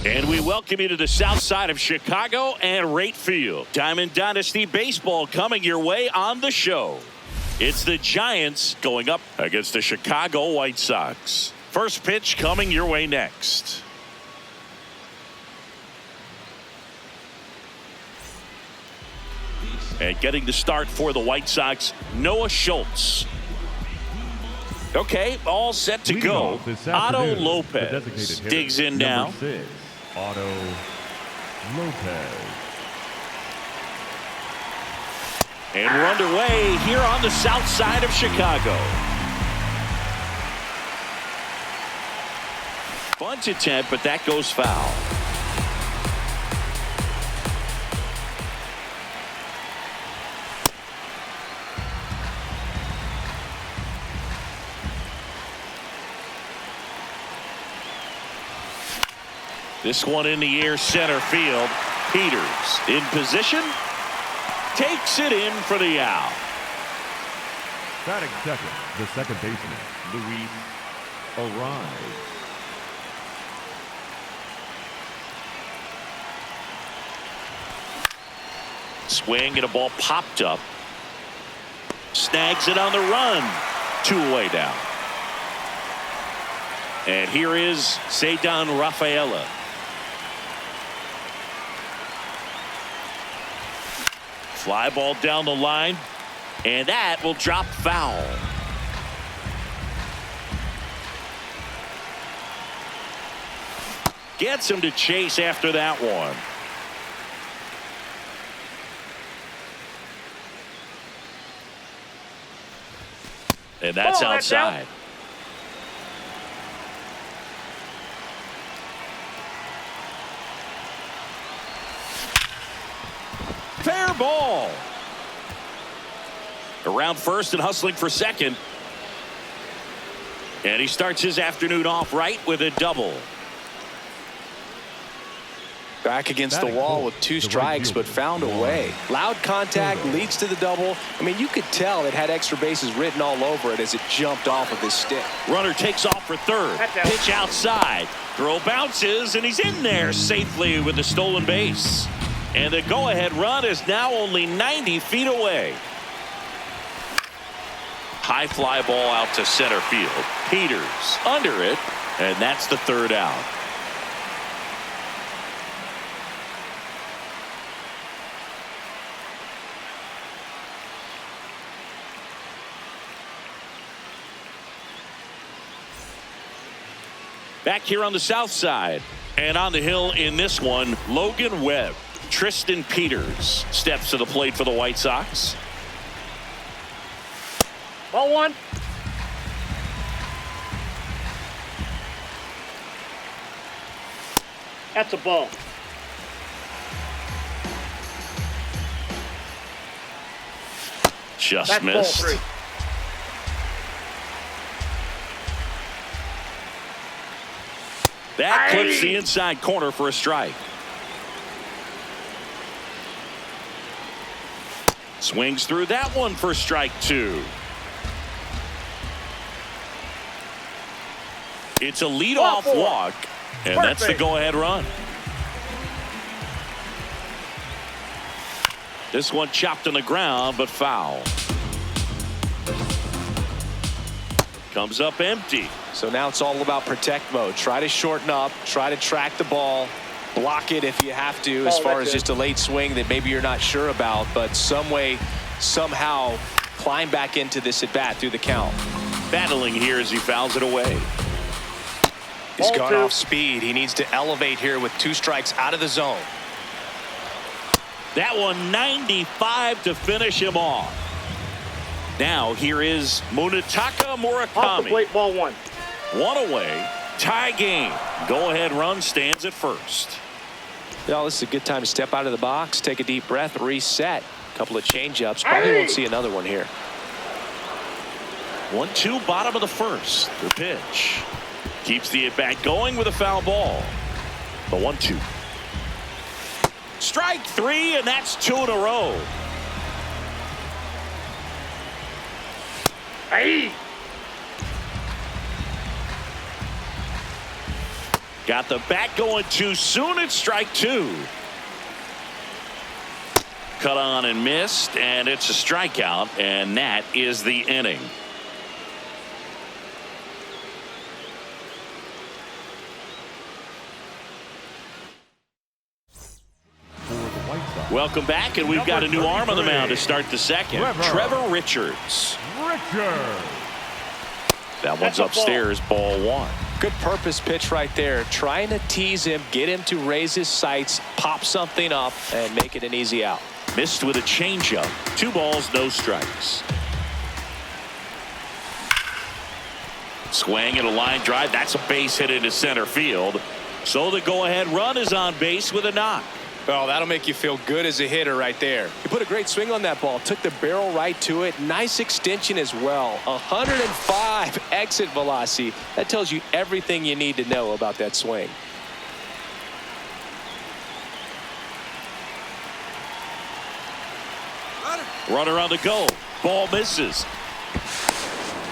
And we welcome you to the south side of Chicago and Rate Field. Diamond Dynasty Baseball coming your way on the show. It's the Giants going up against the Chicago White Sox. First pitch coming your way next. And getting the start for the White Sox, Noah Schultz. Okay, all set to go. Otto Lopez digs in now. 6, Otto Lopez. And we're underway here on the south side of Chicago. Bunt attempt, but that goes foul. This one in the air, center field. Peters in position. Takes it in for the out. Batting second, the second baseman, Luis Arraez. Swing and a ball popped up. Snags it on the run. 2 away now. And here is Ceddanne Rafaela. Fly ball down the line, and that will drop foul. Gets him to chase after that one. And that's outside. Fair ball. Around first and hustling for second. And he starts his afternoon off right with a double. Back against the wall with 2 strikes, but found a way. Loud contact leads to the double. I mean, you could tell it had extra bases written all over it as it jumped off of his stick. Runner takes off for third. Pitch outside. Throw bounces, and he's in there safely with the stolen base. And the go-ahead run is now only 90 feet away. High fly ball out to center field. Peters under it, and that's the third out. Back here on the south side. And on the hill in this one, Logan Webb. Tristan Peters steps to the plate for the White Sox. Ball one. That's a ball. Just That's missed. ball 3. That clips the inside corner for a strike. Swings through that one for strike 2. It's a leadoff walk, and that's the go-ahead run. This one chopped on the ground, but foul. Comes up empty. So now it's all about protect mode. Try to shorten up, try to track the ball, block it if you have to, as far as just a late swing that maybe you're not sure about, but some way, somehow climb back into this at bat through the count. Battling here as he fouls it away. He's gone off speed. He needs to elevate here with 2 strikes out of the zone. That one 95 to finish him off. Now here is Munetaka Murakami. Off the plate, ball 1. 1 away. Tie game. Go-ahead run stands at first. Well, this is a good time to step out of the box, take a deep breath, reset. A couple of change-ups. Probably won't see another one here. 1-2 bottom of the first. The pitch. Keeps the at-bat going with a foul ball. The 1-2. Strike 3, and that's 2 in a row. Got the bat going too soon. It's strike 2. Cut on and missed, and it's a strikeout, and that is the inning. Welcome back, and we've got a new arm on the mound to start the second. Trevor Richards. That one's upstairs, ball 1. Good purpose pitch right there. Trying to tease him, get him to raise his sights, pop something up, and make it an easy out. Missed with a changeup. 2 balls, no strikes. Swing and a line drive. That's a base hit into center field. So the go-ahead run is on base with a knock. Well, that'll make you feel good as a hitter right there. He put a great swing on that ball. Took the barrel right to it. Nice extension as well. 105 exit velocity. That tells you everything you need to know about that swing. Runner on the go. Ball misses.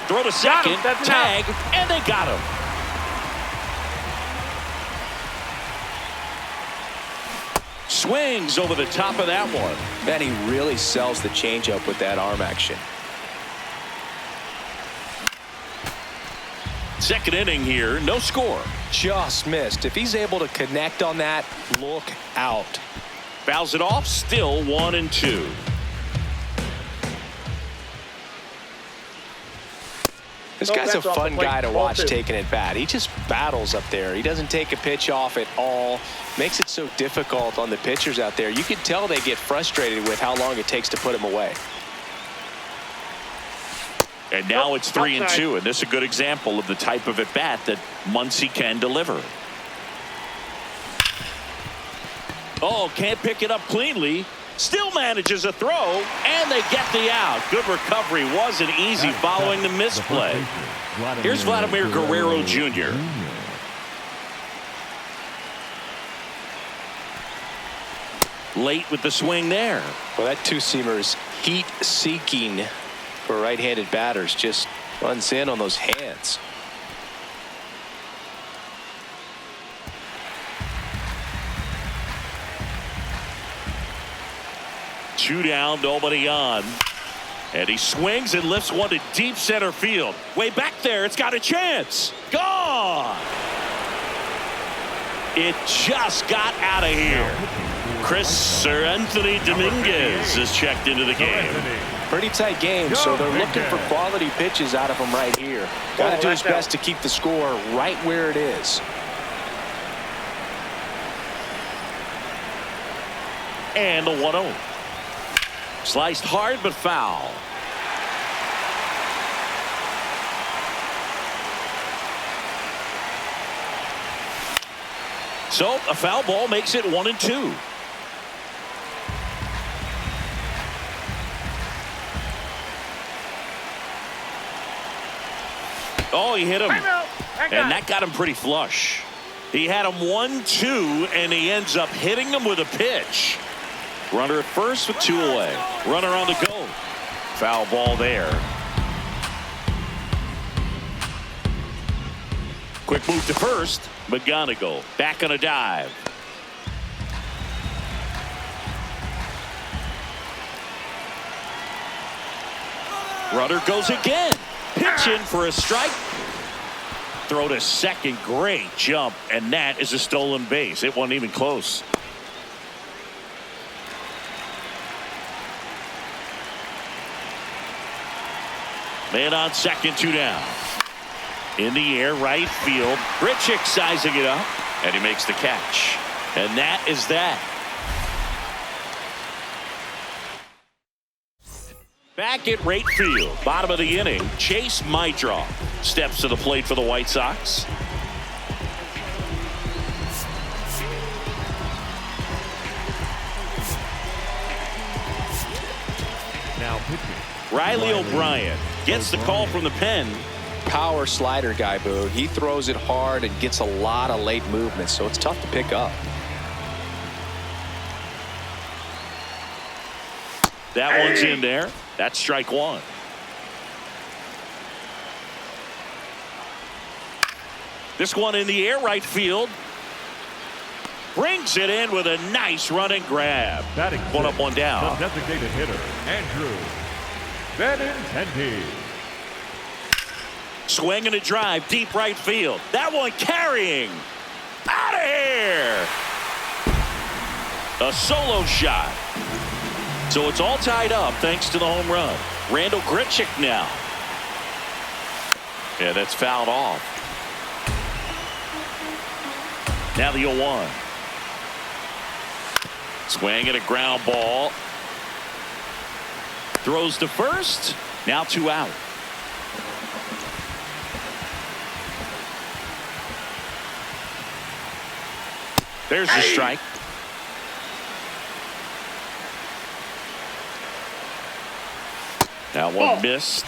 Throw to second. Tag. And they got him. Swings over the top of that one. Man, he really sells the changeup with that arm action. Second inning here. No score. Just missed. If he's able to connect on that, look out. Fouls it off. Still 1-2. This guy's a fun guy to watch taking at bat. He just battles up there. He doesn't take a pitch off at all. Makes it so difficult on the pitchers out there. You can tell they get frustrated with how long it takes to put him away. And now it's 3-2, and this is a good example of the type of at bat that Muncy can deliver. Oh, can't pick it up cleanly. Still manages a throw, and they get the out. Good recovery. Wasn't easy following the misplay. Here's Vladimir Guerrero Jr. Late with the swing there. Well, that two-seamer is heat-seeking for right-handed batters. Just runs in on those hands. Two down, nobody on. And he swings and lifts one to deep center field. Way back there, it's got a chance. Gone! It just got out of here. Anthony Dominguez is checked into the game. Pretty tight game, so they're looking for quality pitches out of him right here. Got to do his best to keep the score right where it is. And the 1-0. Sliced hard but foul. So a foul ball makes it 1-2. Oh, he hit him. And that got him pretty flush. He had him 1-2, and he ends up hitting him with a pitch. Runner at first with 2 away. Runner on the go. Foul ball there. Quick move to first. McGonigal back on a dive. Runner goes again. Pitch in for a strike. Throw to second. Great jump. And that is a stolen base. It wasn't even close. Man on second, 2 down. In the air, right field. Grichuk sizing it up. And he makes the catch. And that is that. Back at right field, bottom of the inning, Chase Mydroff steps to the plate for the White Sox. Now pitching. Riley O'Brien gets the call from the pen. Power slider guy, Boo. He throws it hard and gets a lot of late movement, so it's tough to pick up. That one's in there. That's strike 1. This one in the air, right field. Brings it in with a nice running grab. One up, one down. The designated hitter, Andrew Benintendi. Swing and a drive, deep right field. That one carrying. Out of here. A solo shot. So it's all tied up thanks to the home run. Randall Grichuk now. Yeah, that's fouled off. Now the 0-1. Swing and a ground ball. Throws to first. Now 2 out. There's the strike. That one missed.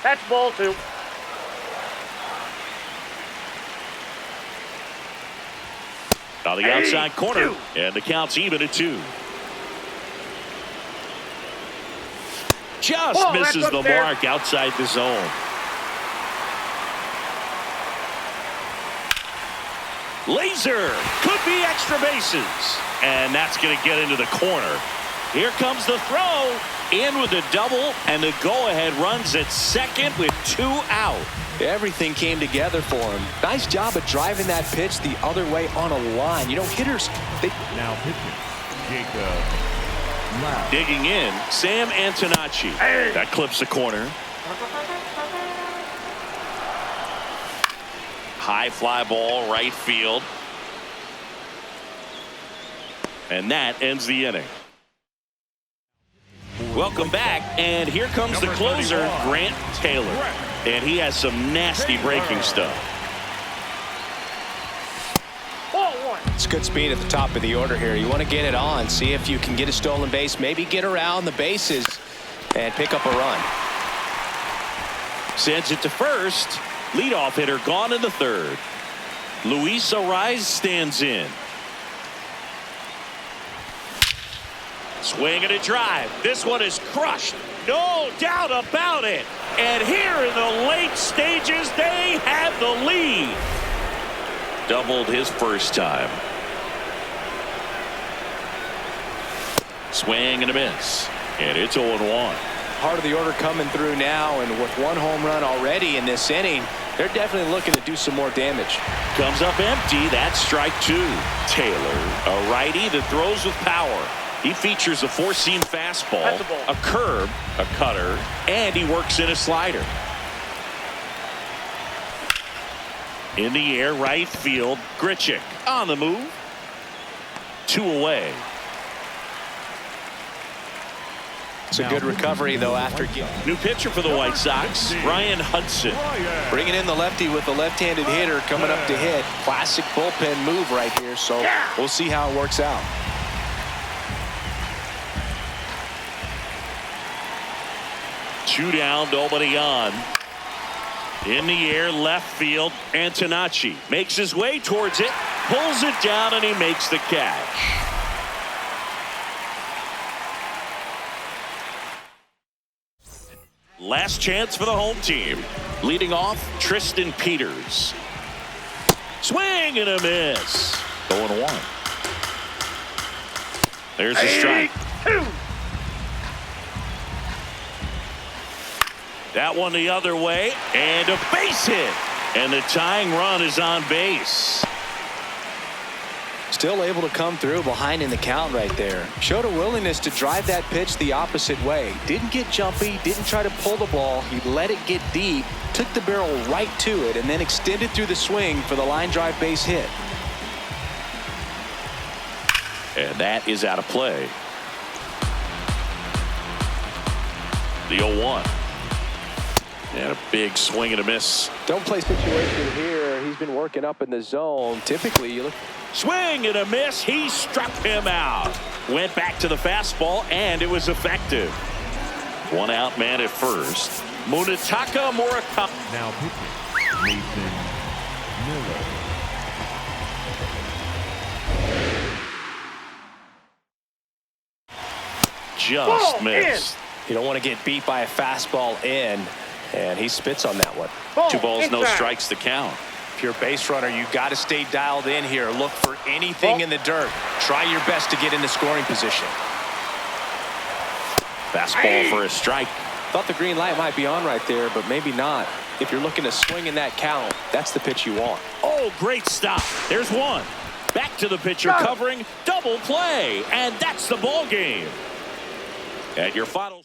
That's ball 2. On the outside corner, and the count's even at 2. Just misses the mark outside the zone. Laser could be extra bases, and that's going to get into the corner. Here comes the throw, in with a double, and the go-ahead runs at second with 2 out. Everything came together for him. Nice job of driving that pitch the other way on a line. You know, hitters, Now pitching, Jacob Loud. Digging in, Sam Antonacci. That clips the corner. High fly ball, right field. And that ends the inning. Welcome back, and here comes the closer, Grant Taylor. And he has some nasty breaking stuff. It's good speed at the top of the order here. You want to get it on, see if you can get a stolen base, maybe get around the bases and pick up a run. Sends it to first. Leadoff hitter gone in the third. Luis Ariz stands in. Swing and a drive. This one is crushed. No doubt about it. And here in the late stages, they have the lead. Doubled his first time. Swing and a miss. And it's 0-1. Heart of the order coming through now, and with 1 home run already in this inning, They're definitely looking to do some more damage. Comes up empty. That's strike 2. Taylor, a righty that throws with power. He features a 4-seam fastball, a curve, a cutter, and he works in a slider. In the air, right field. Grichuk on the move. 2 away. It's a good recovery, though, after getting. New pitcher for the White Sox, Ryan Hudson. Bringing in the lefty with the left-handed hitter coming up to hit. Classic bullpen move right here, so we'll see how it works out. Two down, nobody on. In the air, left field. Antonacci makes his way towards it, pulls it down, and he makes the catch. Last chance for the home team. Leading off, Tristan Peters. Swing and a miss. 0-1. There's a strike. That one the other way, and a base hit. And the tying run is on base. Still able to come through behind in the count right there. Showed a willingness to drive that pitch the opposite way. Didn't get jumpy, didn't try to pull the ball. He let it get deep, took the barrel right to it, and then extended through the swing for the line drive base hit. And that is out of play. The 0-1. And a big swing and a miss. Don't play situation here. He's been working up in the zone. Typically, you look. Swing and a miss. He struck him out. Went back to the fastball, and it was effective. 1 out man at first. Munetaka Murakami. Now pitching, Nathan Miller. Just missed. You don't want to get beat by a fastball in, and he spits on that one. 2 balls, no strikes to count. If you're a base runner, you got to stay dialed in here. Look for anything in the dirt. Try your best to get into scoring position. Fastball for a strike. Thought the green light might be on right there, but maybe not. If you're looking to swing in that count, that's the pitch you want. Oh, great stop. There's one. Back to the pitcher covering. Double play. And that's the ball game. And your final.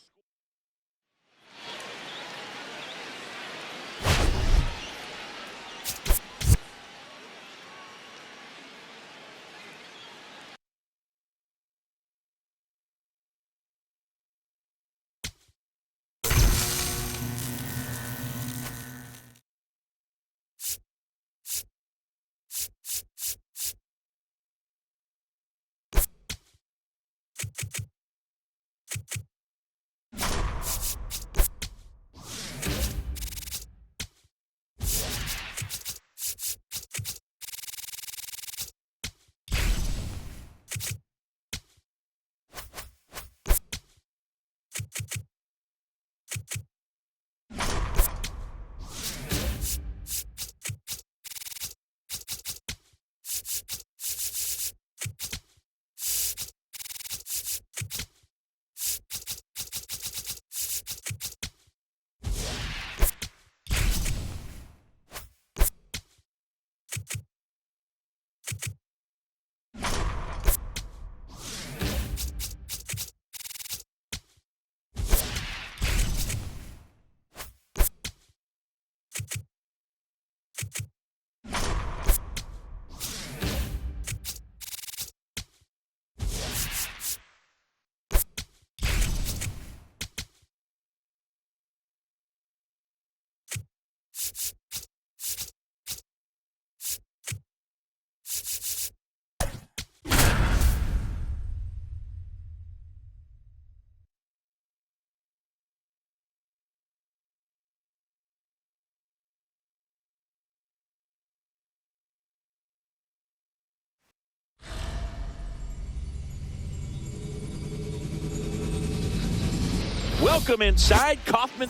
Welcome inside Kauffman.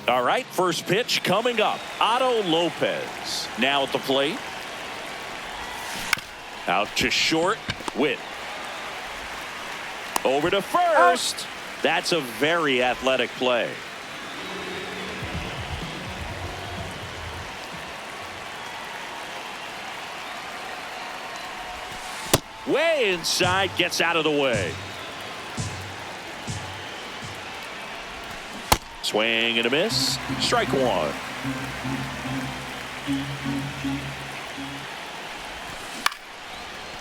All right, first pitch coming up. Otto Lopez now at the plate. Out to short. Witt. Over to first. That's a very athletic play. Way inside, gets out of the way. Swing and a miss. Strike one.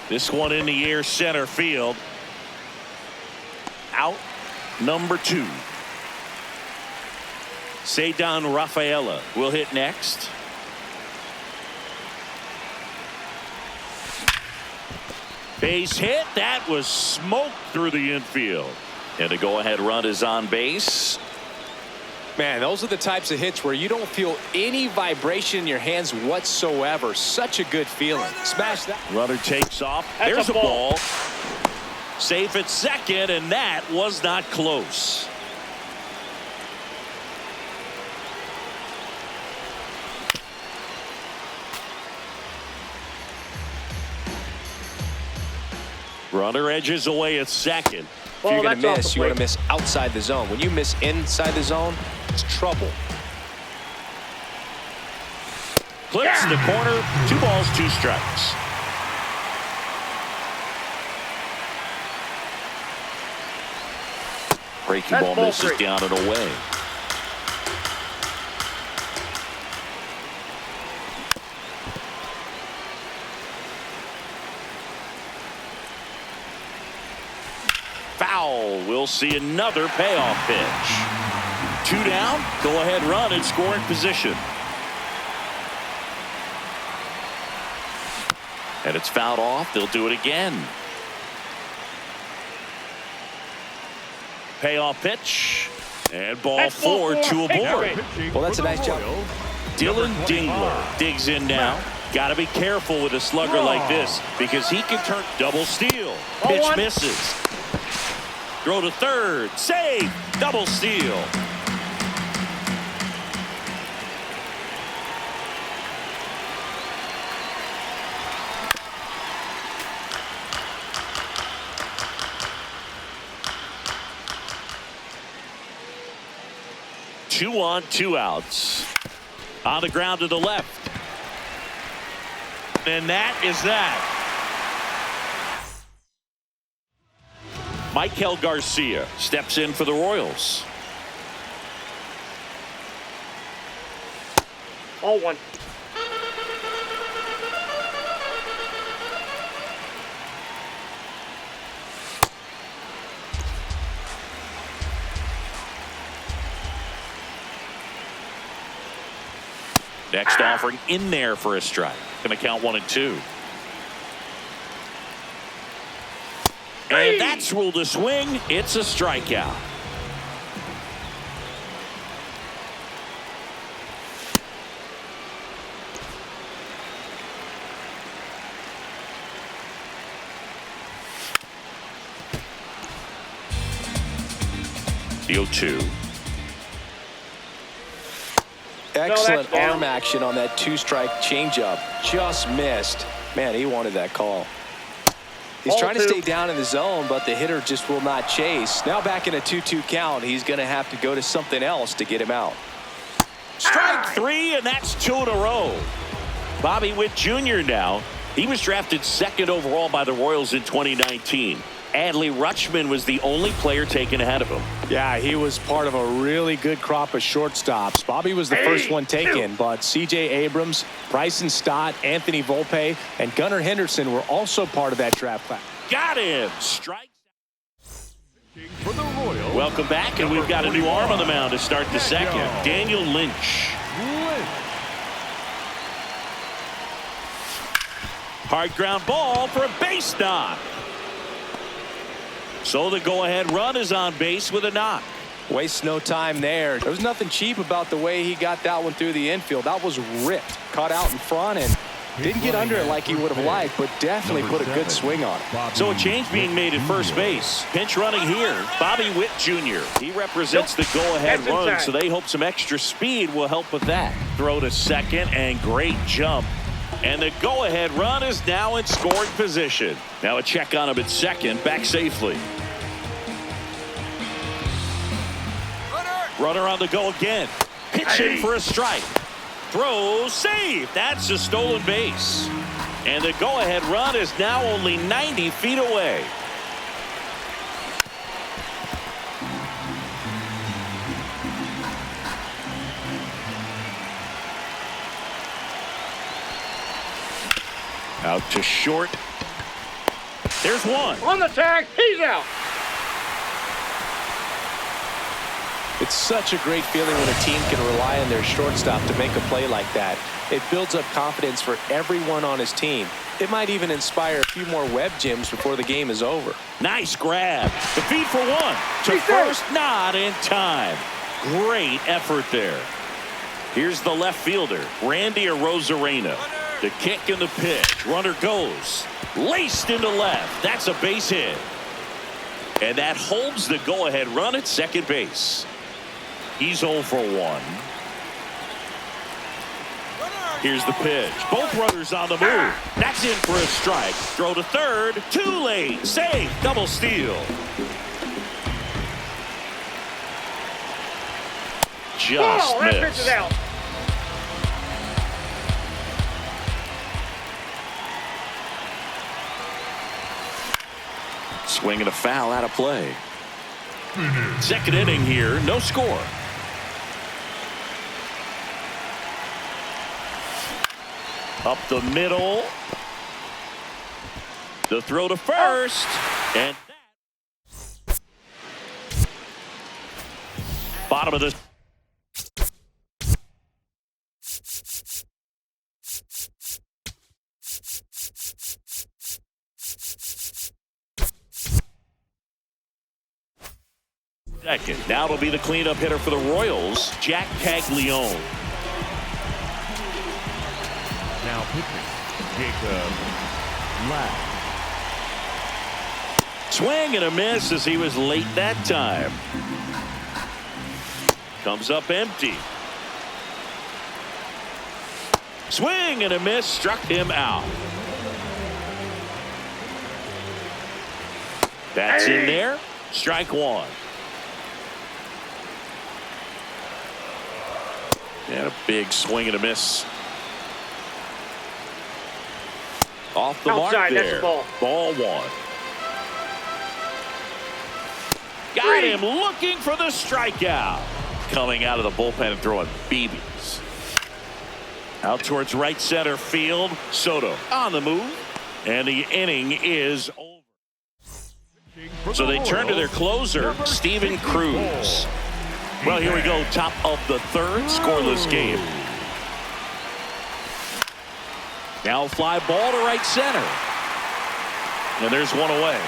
This one in the air, center field. Out number 2. Ceddanne Rafaela will hit next. Base hit. That was smoked through the infield. And the go-ahead run is on base. Man, those are the types of hits where you don't feel any vibration in your hands whatsoever. Such a good feeling. Smash that. Runner takes off. That's There's a a ball. ball. Safe at second, and that was not close. Runner edges away at second. If you're going that's to off miss, the you want to plate. miss outside the zone. When you miss inside the zone, it's trouble. Clips the corner. 2 balls, 2 strikes. Breaking That's ball ball misses 3. down and away. Foul. We'll see another payoff pitch. 2 down. Go ahead run in scoring position. And it's fouled off. They'll do it again. Payoff pitch. And ball That's ball 4, 2 4. aboard. Victory. Well, that's a nice job. Dylan Dingler digs in now. Got to be careful with a slugger like this because he can turn double steal. Pitch 0-1. misses. Throw to third. Save. Double steal. Two on, 2 outs. On the ground to the left. And that is that. Michael Garcia steps in for the Royals. 0-1. Next offering in there for a strike. Going to count 1 and 2. And that's ruled a swing. It's a strikeout. The 0-2. Excellent down. arm action on that 2-strike changeup. Just missed. Man, he wanted that call. He's Ball trying to 2. stay down in the zone, but the hitter just will not chase. Now back in a 2-2 count, he's going to have to go to something else to get him out. Strike 3, and that's 2 in a row. Bobby Witt Jr. now. He was drafted 2nd overall by the Royals in 2019. Adley Rutschman was the only player taken ahead of him. Yeah, he was part of a really good crop of shortstops. Bobby was the first one taken, but C.J. Abrams, Bryson Stott, Anthony Volpe, and Gunnar Henderson were also part of that draft class. Got him. Strike. For the Royals, Welcome back, and we've got a new arm on the mound to start the second. Daniel Lynch. Hard ground ball for a base knock. So the go-ahead run is on base with a knock. Wastes no time there. There was nothing cheap about the way he got that one through the infield. That was ripped. Caught out in front and didn't get under it like he would have liked, but definitely put a good swing on it. So a change being made at first base. Pinch running here. Bobby Witt Jr. He represents the go-ahead That's run, inside. so they hope some extra speed will help with that. Throw to second and great jump. And the go-ahead run is now in scoring position. Now a check on him at second, back safely. Runner on the go again. Pitching for a strike. Throw, save. That's a stolen base. And the go-ahead run is now only 90 feet away. Out to short. There's one. On the tag, he's out. It's such a great feeling when a team can rely on their shortstop to make a play like that. It builds up confidence for everyone on his team. It might even inspire a few more web gyms before the game is over. Nice grab. The feed for one. To first, not in time. Great effort there. Here's the left fielder, Randy Arozarena. The kick and the pitch. Runner goes. Laced into left. That's a base hit. And that holds the go-ahead run at second base. He's 0 for 1. Here's the pitch. Both runners on the move. That's in for a strike. Throw to third. Too late. Safe. Double steal. Just that pitch missed. is out. Swing and a foul out of play. Second inning here. No score. Up the middle. The throw to first. And that. Bottom of the. Second. Now it'll be the cleanup hitter for the Royals, Jack Caglione. Now pitching, Jacob Lack. Swing and a miss as he was late that time. Comes up empty. Swing and a miss, struck him out. That's in there. Strike one. And a big swing and a miss. Off the mark Outside, there. that's a ball. Ball one. Got him looking for the strikeout. Coming out of the bullpen and throwing BBs. Out towards right center field. Soto on the move. And the inning is over. So they turn to their closer, Steven Cruz. Well, here we go. Top of the third. Scoreless game. Now fly ball to right center. And there's one away.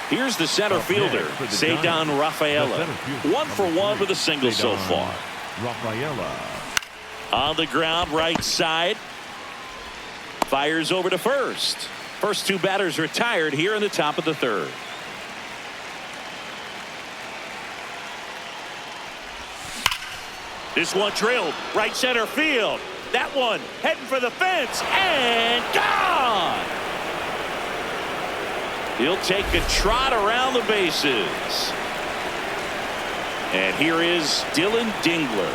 Here's the center fielder, Ceddanne Rafaela. 1 for 1 with a single so far. Rafaela. On the ground, right side. Fires over to first. First two batters retired here in the top of the third. This one drilled right center field. That one heading for the fence and gone. He'll take a trot around the bases. And here is Dylan Dingler.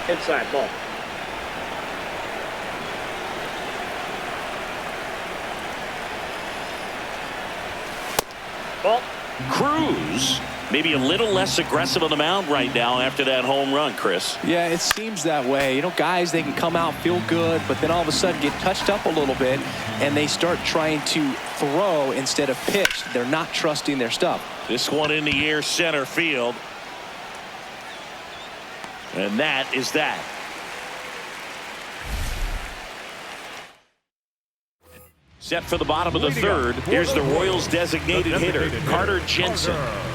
Inside ball. Ball. Cruz maybe a little less aggressive on the mound right now after that home run, Chris. Yeah, it seems that way. You know, guys, they can come out, feel good, but then all of a sudden get touched up a little bit, and they start trying to throw instead of pitch. They're not trusting their stuff. This one in the air, center field. And that is that. Set for the bottom of the third. Here's the Royals designated hitter, Carter Jensen. Jensen.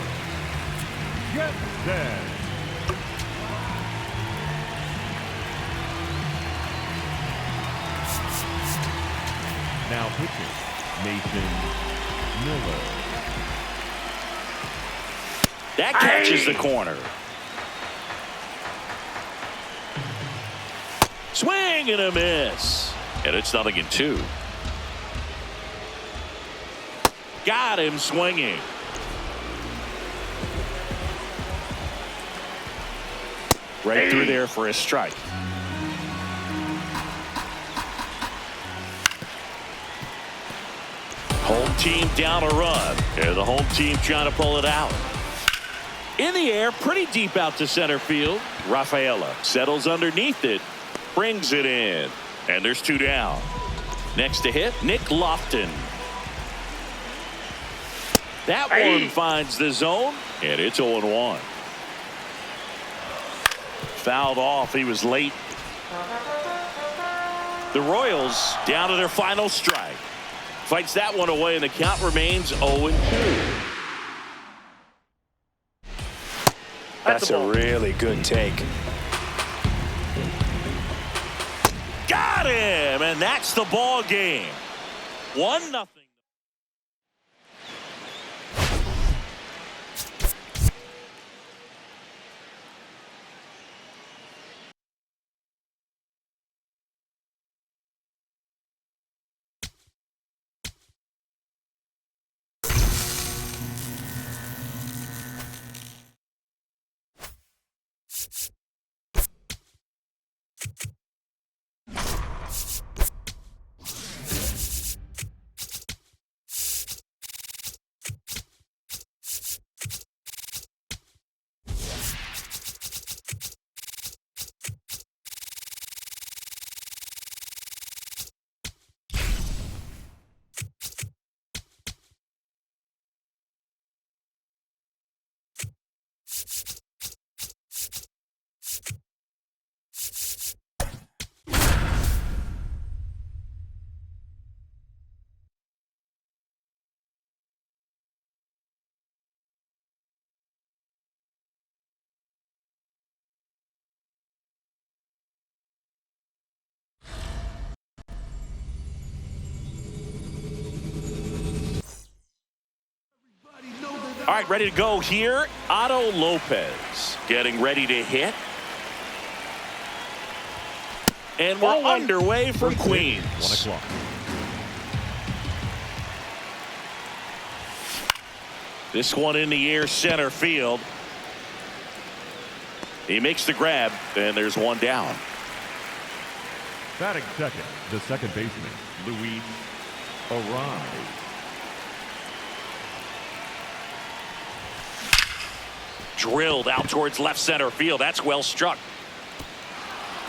Now pitching, Nathan Miller. That catches the corner. Swing and a miss. And it's 0-2. Got him swinging. Right through there for a strike. team down a run. And the home team trying to pull it out. In the air, pretty deep out to center field. Rafaela settles underneath it, brings it in, and there's 2 down. Next to hit, Nick Lofton. That one finds the zone, and it's 0-1. Fouled off. He was late. The Royals down to their final strike. Fights that one away, and the count remains 0-2. That's a really good take. Got him, and that's the ball game. 1-0. All right, ready to go here. Otto Lopez getting ready to hit. And we're underway from Queens. 1 o'clock. This one in the air, center field. He makes the grab, and there's 1 down. Batting second, the second baseman, Luis Arraez. Drilled out towards left center field. That's well struck.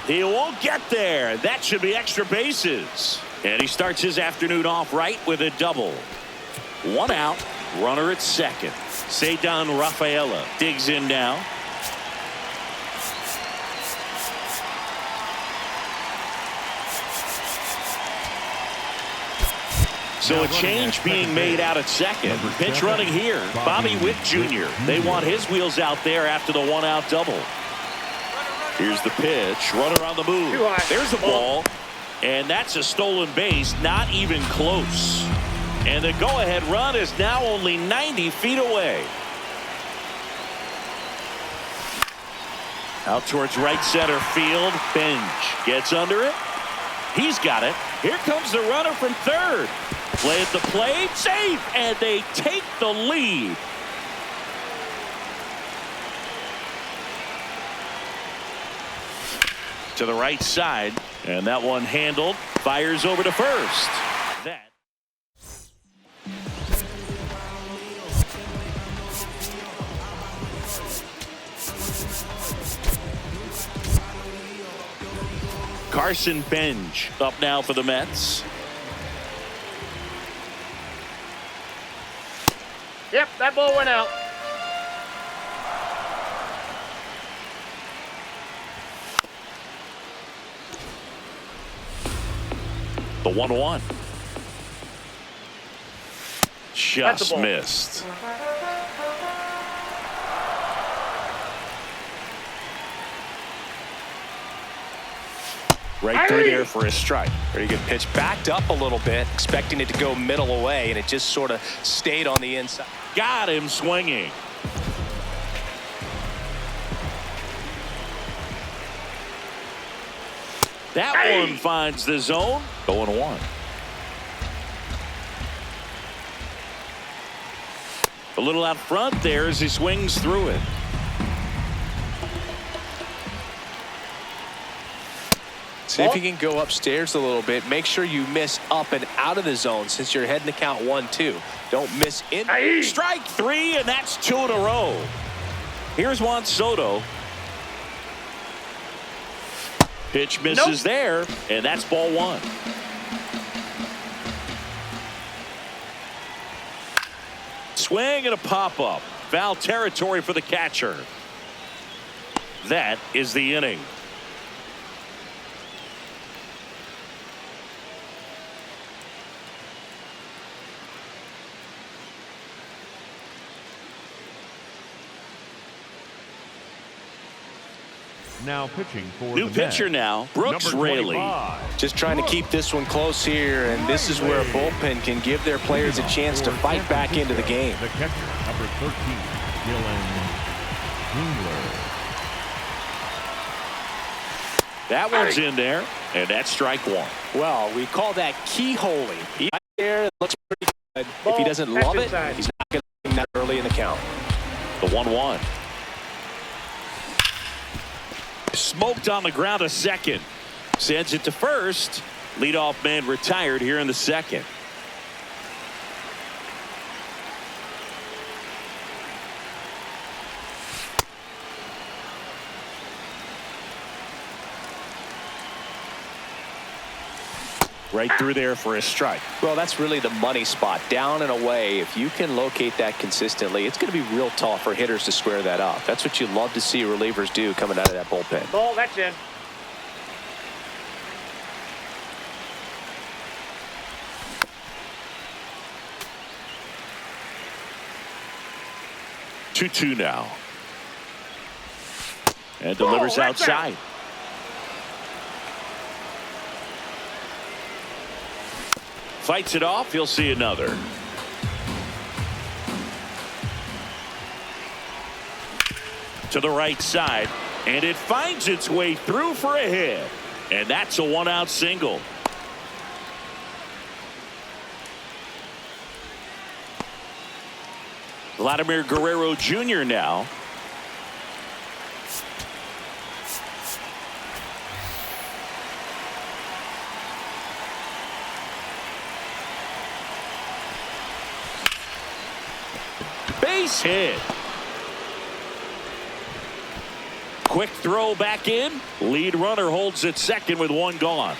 He won't get there. That should be extra bases. And he starts his afternoon off right with a double. 1 out. Runner at second. Ceddanne Rafaela digs in now. So a change being made out at second. Pitch running here, Bobby Witt Jr. They want his wheels out there after the 1-out double. Here's the pitch. Runner on the move. There's the ball. And that's a stolen base. Not even close. And the go-ahead run is now only 90 feet away. Out towards right center field. Benj gets under it. He's got it. Here comes the runner from third. Play at the plate, safe, and they take the lead. To the right side, and that one handled. Fires over to first. That. Carson Benj up now for the Mets. Yep, that ball went out. The 1-1. Just missed. Right through there for a strike. Pretty good pitch. Backed up a little bit, expecting it to go middle away, and it just sort of stayed on the inside. Got him swinging. That one finds the zone. 0-1. A little out front there as he swings through it. See if you can go upstairs a little bit. Make sure you miss up and out of the zone since you're heading to count 1-2. Don't miss in. Strike 3, and that's 2 in a row. Here's Juan Soto. Pitch misses there, and that's ball 1. Swing and a pop-up. Foul territory for the catcher. That is the inning. Now pitching for New the pitcher Mets, now, Brooks number Raley. 25. Just trying to keep this one close here, and this is where a bullpen can give their players a chance to fight back into the game. The catcher, number 13, Dylan Hingler. That one's in there, and that's strike 1. Well, we call that keyholing. He's right there, it looks pretty good. If he doesn't love it, he's not going to that early in the count. The 1-1. Smoked on the ground to second. Sends it to first. Leadoff man retired here in the second. Right through there for a strike. Well, that's really the money spot. Down and away. If you can locate that consistently, it's going to be real tough for hitters to square that up. That's what you love to see relievers do coming out of that bullpen. Ball, that's in. Two now. And delivers that's outside. Fights it off. He'll see another. To the right side, and it finds its way through for a hit, and that's a 1-out single. Vladimir Guerrero Jr. now. Base hit. Quick throw back in. Lead runner holds at second with 1 gone.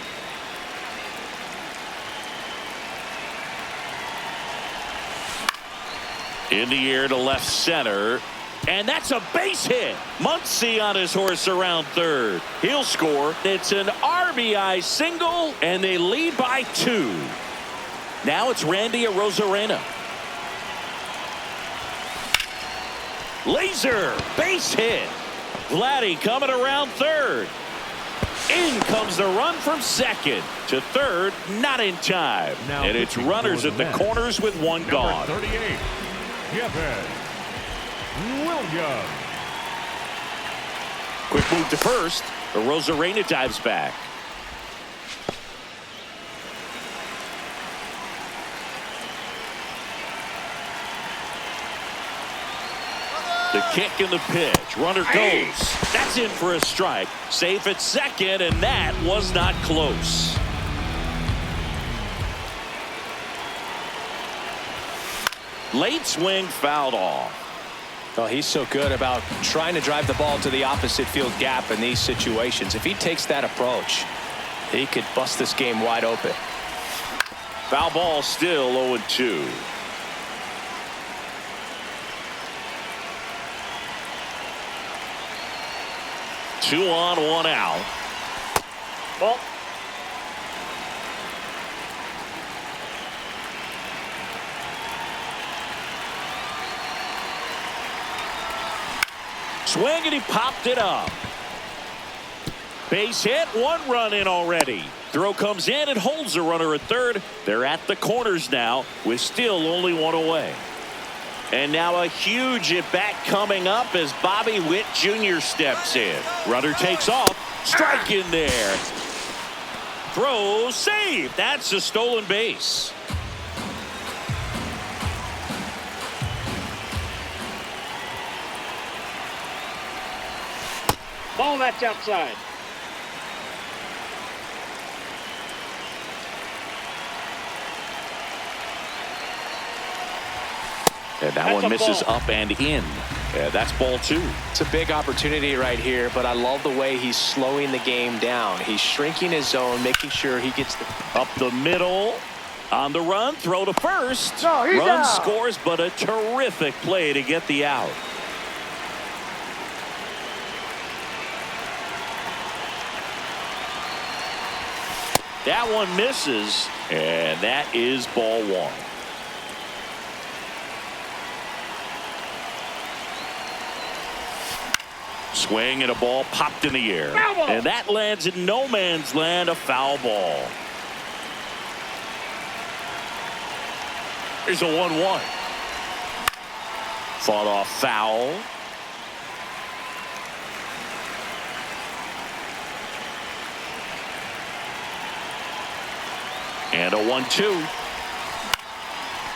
In the air to left center. And that's a base hit. Muncy on his horse around third. He'll score. It's an RBI single, and they lead by 2. Now it's Randy Arozarena. Laser, base hit. Vladdy coming around third. In comes the run from second to third, not in time. Now and it's runners at the corners with 1 number gone. 38, Kevin Williams. Quick move to first. Arozarena dives back. The kick and the pitch. Runner goes. That's in for a strike. Safe at second, and that was not close. Late swing fouled off. Well, he's so good about trying to drive the ball to the opposite field gap in these situations. If he takes that approach, he could bust this game wide open. Foul ball still 0-2. Two on, 1 out. Ball. Swing, and he popped it up. Base hit, 1 run in already. Throw comes in and holds the runner at third. They're at the corners now with still only 1 away. And now a huge at-bat coming up as Bobby Witt Jr. steps in. Runner takes off. Strike in there. Throw, save. That's a stolen base. Ball, that's outside. And that one misses up and in. Yeah, that's ball 2. It's a big opportunity right here, but I love the way he's slowing the game down. He's shrinking his zone, making sure he gets up the middle. On the run, throw to first. No, he's run out. Scores, but a terrific play to get the out. That one misses, and that is ball 1. Swing and a ball popped in the air. And that lands in no man's land, a foul ball. Here's a 1-1. Fought off foul. And a 1-2.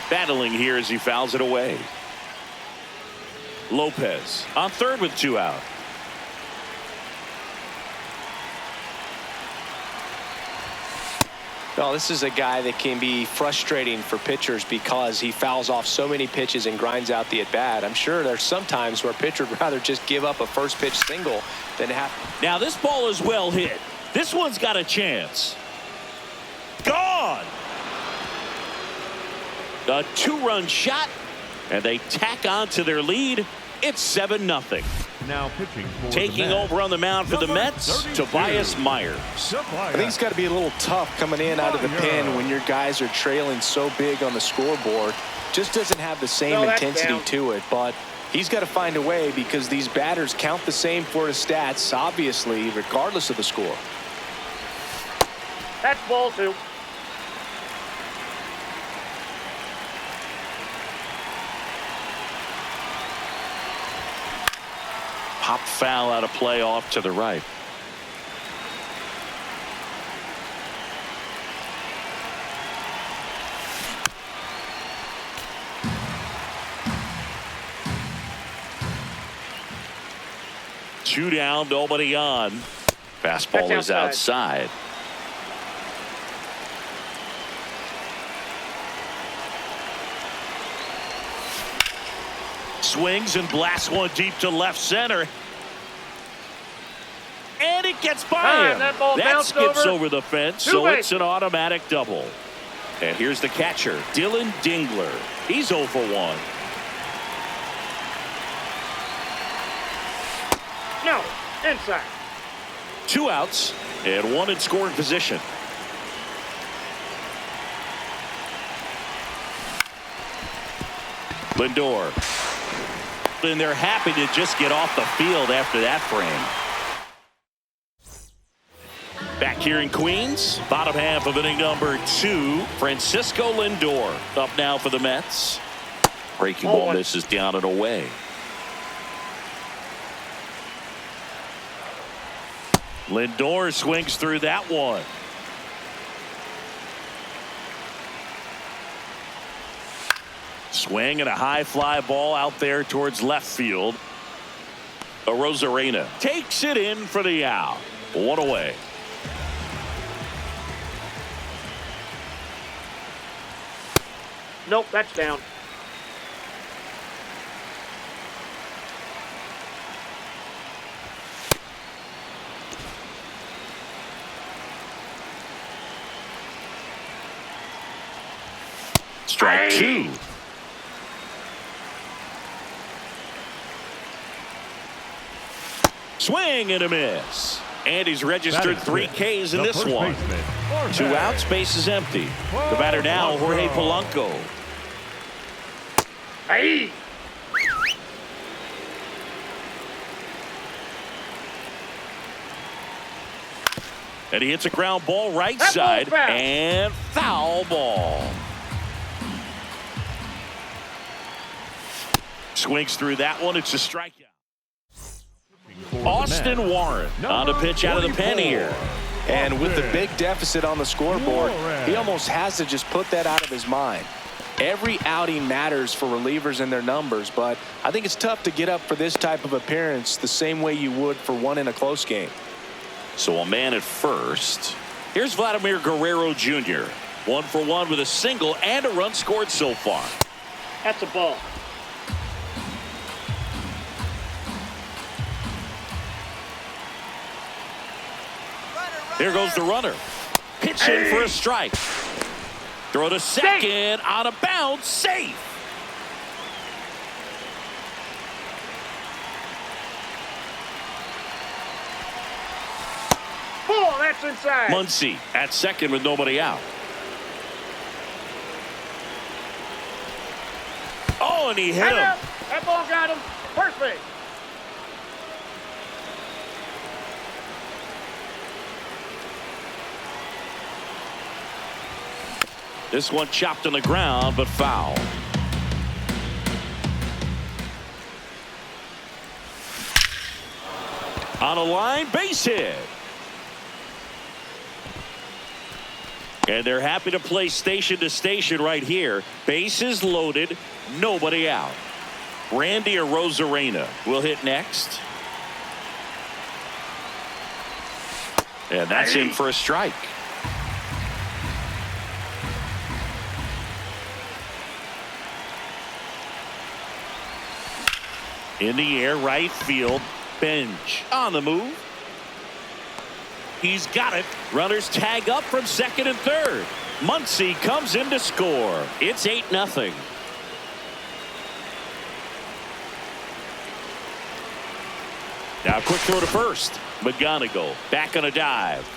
Battling here as he fouls it away. Lopez on third with 2 out. No, this is a guy that can be frustrating for pitchers because he fouls off so many pitches and grinds out the at-bat. I'm sure there's some times where a pitcher would rather just give up a first pitch single than have. Now this ball is well hit. This one's got a chance. Gone. A 2-run shot, and they tack on to their lead. It's 7-0. Now pitching for Taking over on the mound for the Mets, Tobias Myers. I think it's got to be a little tough coming in out of the pen when your guys are trailing so big on the scoreboard. Just doesn't have the same intensity to it, but he's got to find a way because these batters count the same for his stats, obviously, regardless of the score. That's ball 2. Pop foul out of play off to the right. Two down, nobody on. Fastball is outside. Swings and blasts one deep to left center. And it gets by him. That skips over the fence, so it's an automatic double. And here's the catcher, Dylan Dingler. He's 0 for 1. No, inside. 2 outs and 1 in scoring position. Lindor. And they're happy to just get off the field after that frame. Back here in Queens, bottom half of inning number 2, Francisco Lindor up now for the Mets. Breaking ball misses down and away. Lindor swings through that one. Swing and a high fly ball out there towards left field. Arozarena takes it in for the out. 1 away. Nope, that's down. Strike 2. Swing and a miss. And he's registered 3 Ks in this one. 2 outs, base is empty. The batter now, Jorge Polanco. Hey! And he hits a ground ball right side and foul ball. Swings through that one. It's a strikeout. Austin Warren on a pitch out of the pen here. And with the big deficit on the scoreboard, he almost has to just put that out of his mind. Every outing matters for relievers and their numbers, but I think it's tough to get up for this type of appearance the same way you would for one in a close game. So a man at first. Here's Vladimir Guerrero Jr. 1 for 1 with a single and a run scored so far. That's a ball. Here goes the runner. Pitch in for a strike. Throw to second, out of bounds, safe. Ball, that's inside. Muncy at second with nobody out. Oh, and he hit him. That ball got him. Perfect. This one chopped on the ground, but foul. On a line, base hit. And they're happy to play station to station right here. Bases loaded, nobody out. Randy Arozarena will hit next. And that's in for a strike. In the air, right field. Bench on the move. He's got it. Runners tag up from second and third. Muncy comes in to score. It's 8-0. Now quick throw to first. McGonigal back on a dive.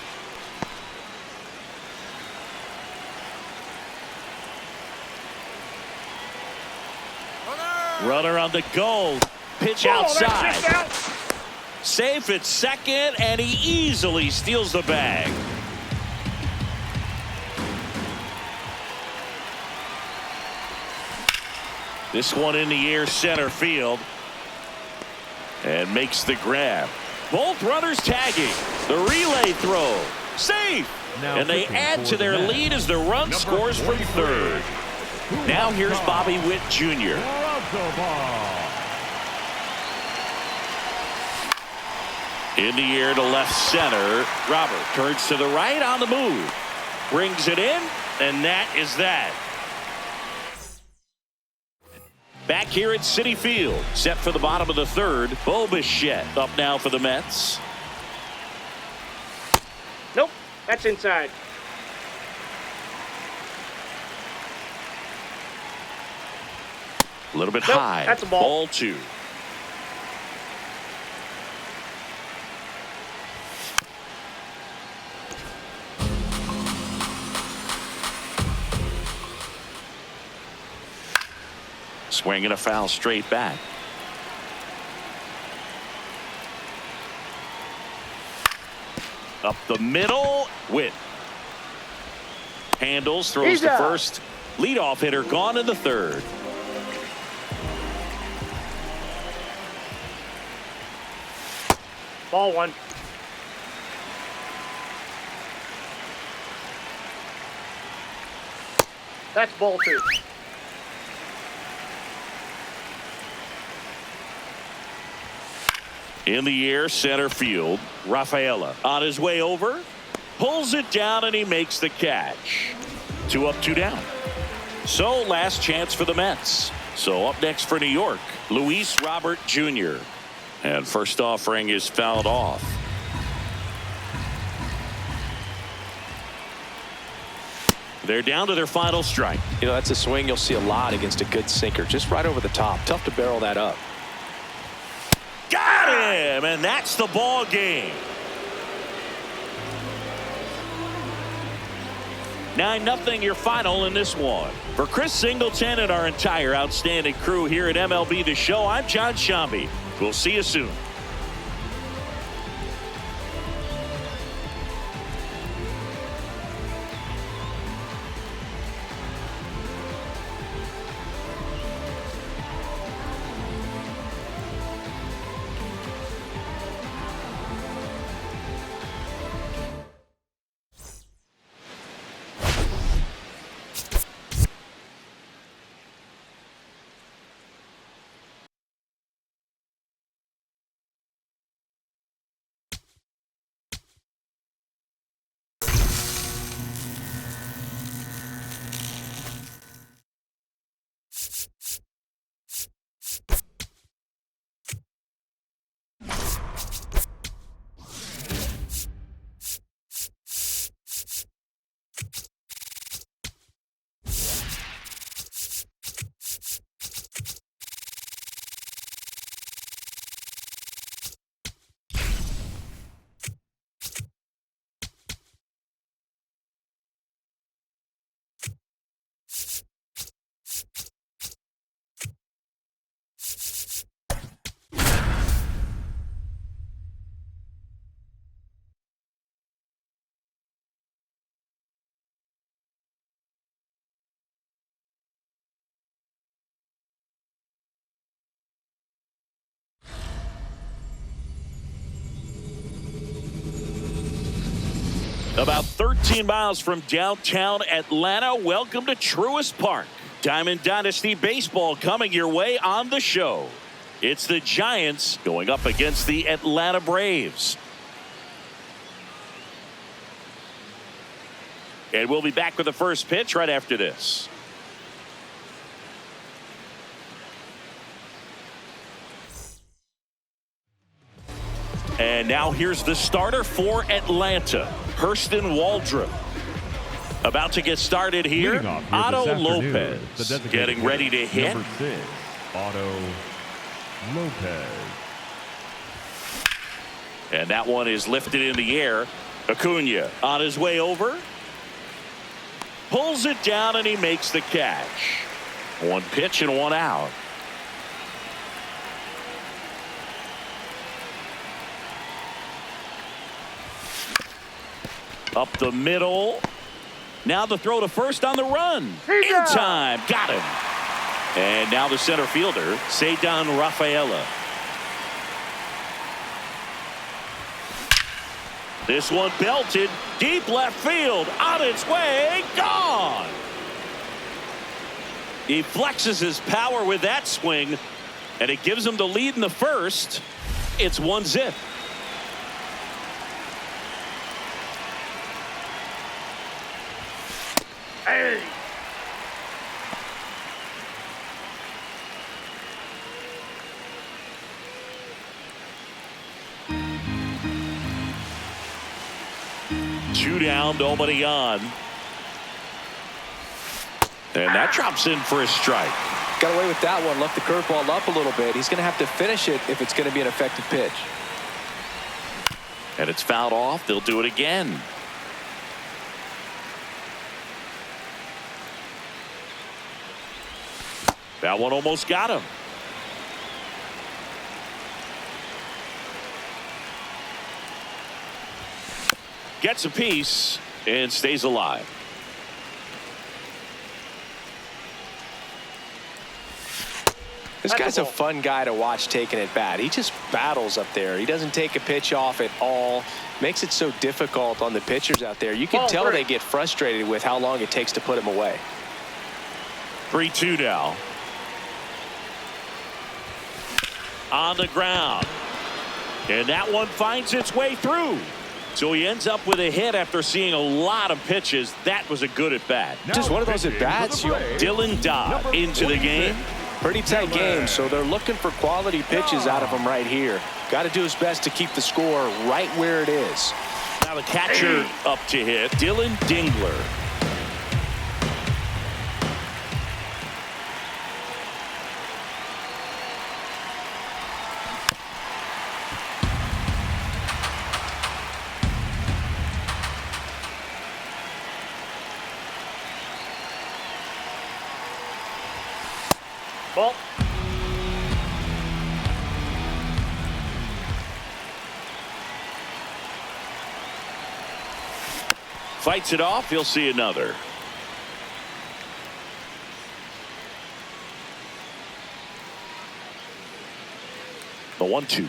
Runner on the go. Pitch outside. Safe at second, and he easily steals the bag. This one in the air, center field, and makes the grab. Both runners tagging. The relay throw. Safe. And they add to their lead as the run scores from third. Now here's Bobby Witt Jr. In the air to left center. Robert turns to the right on the move. Brings it in, and that is that. Back here at Citi Field. Set for the bottom of the third. Bo Bichette up now for the Mets. Nope, that's inside. A little bit high. That's a ball. Ball two. Swinging a foul straight back. Up the middle. Witt handles, throws to first. Leadoff hitter gone in the third. Ball one. That's ball two. In the air, center field. Rafaela on his way over. Pulls it down, and he makes the catch. 2 up, 2 down. So last chance for the Mets. So up next for New York, Luis Robert Jr. And first offering is fouled off. They're down to their final strike. You know, that's a swing you'll see a lot against a good sinker. Just right over the top. Tough to barrel that up. Got him, and that's the ball game. 9-0 your final in this one. For Chris Singleton and our entire outstanding crew here at MLB The Show, I'm John Shambi. We'll see you soon. About 13 miles from downtown Atlanta. Welcome to Truist Park. Diamond Dynasty Baseball coming your way on the show. It's the Giants going up against the Atlanta Braves. And we'll be back with the first pitch right after this. And now here's the starter for Atlanta, Hurston Waldrop. About to get started here, Otto Lopez getting ready to hit. Number 6, Otto Lopez. And that one is lifted in the air. Acuna on his way over. Pulls it down and he makes the catch. One pitch and one out. Up the middle. Now the throw to first on the run. In time. Got him. And now the center fielder, Ceddanne Rafaela. This one belted. Deep left field. On its way. Gone. He flexes his power with that swing. And it gives him the lead in the first. It's 1-0. Hey. Two down, nobody on. And that drops in for a strike. Got away with that one. Left the curveball up a little bit. He's going to have to finish it if it's going to be an effective pitch. And it's fouled off. They'll do it again. That one almost got him. Gets a piece and stays alive. This guy's a fun guy to watch taking it bat. He just battles up there. He doesn't take a pitch off at all. Makes it so difficult on the pitchers out there. You can tell they get frustrated with how long it takes to put him away. 3-2 now. On the ground. And that one finds its way through. So he ends up with a hit after seeing a lot of pitches. That was a good at bat. Just one of those at bats. Dylan Dodd into the game. Pretty tight game, so they're looking for quality pitches out of him right here. Got to do his best to keep the score right where it is. Now the catcher up to hit, Dylan Dingler. Ball. Fights it off. He'll see another. The 1-2.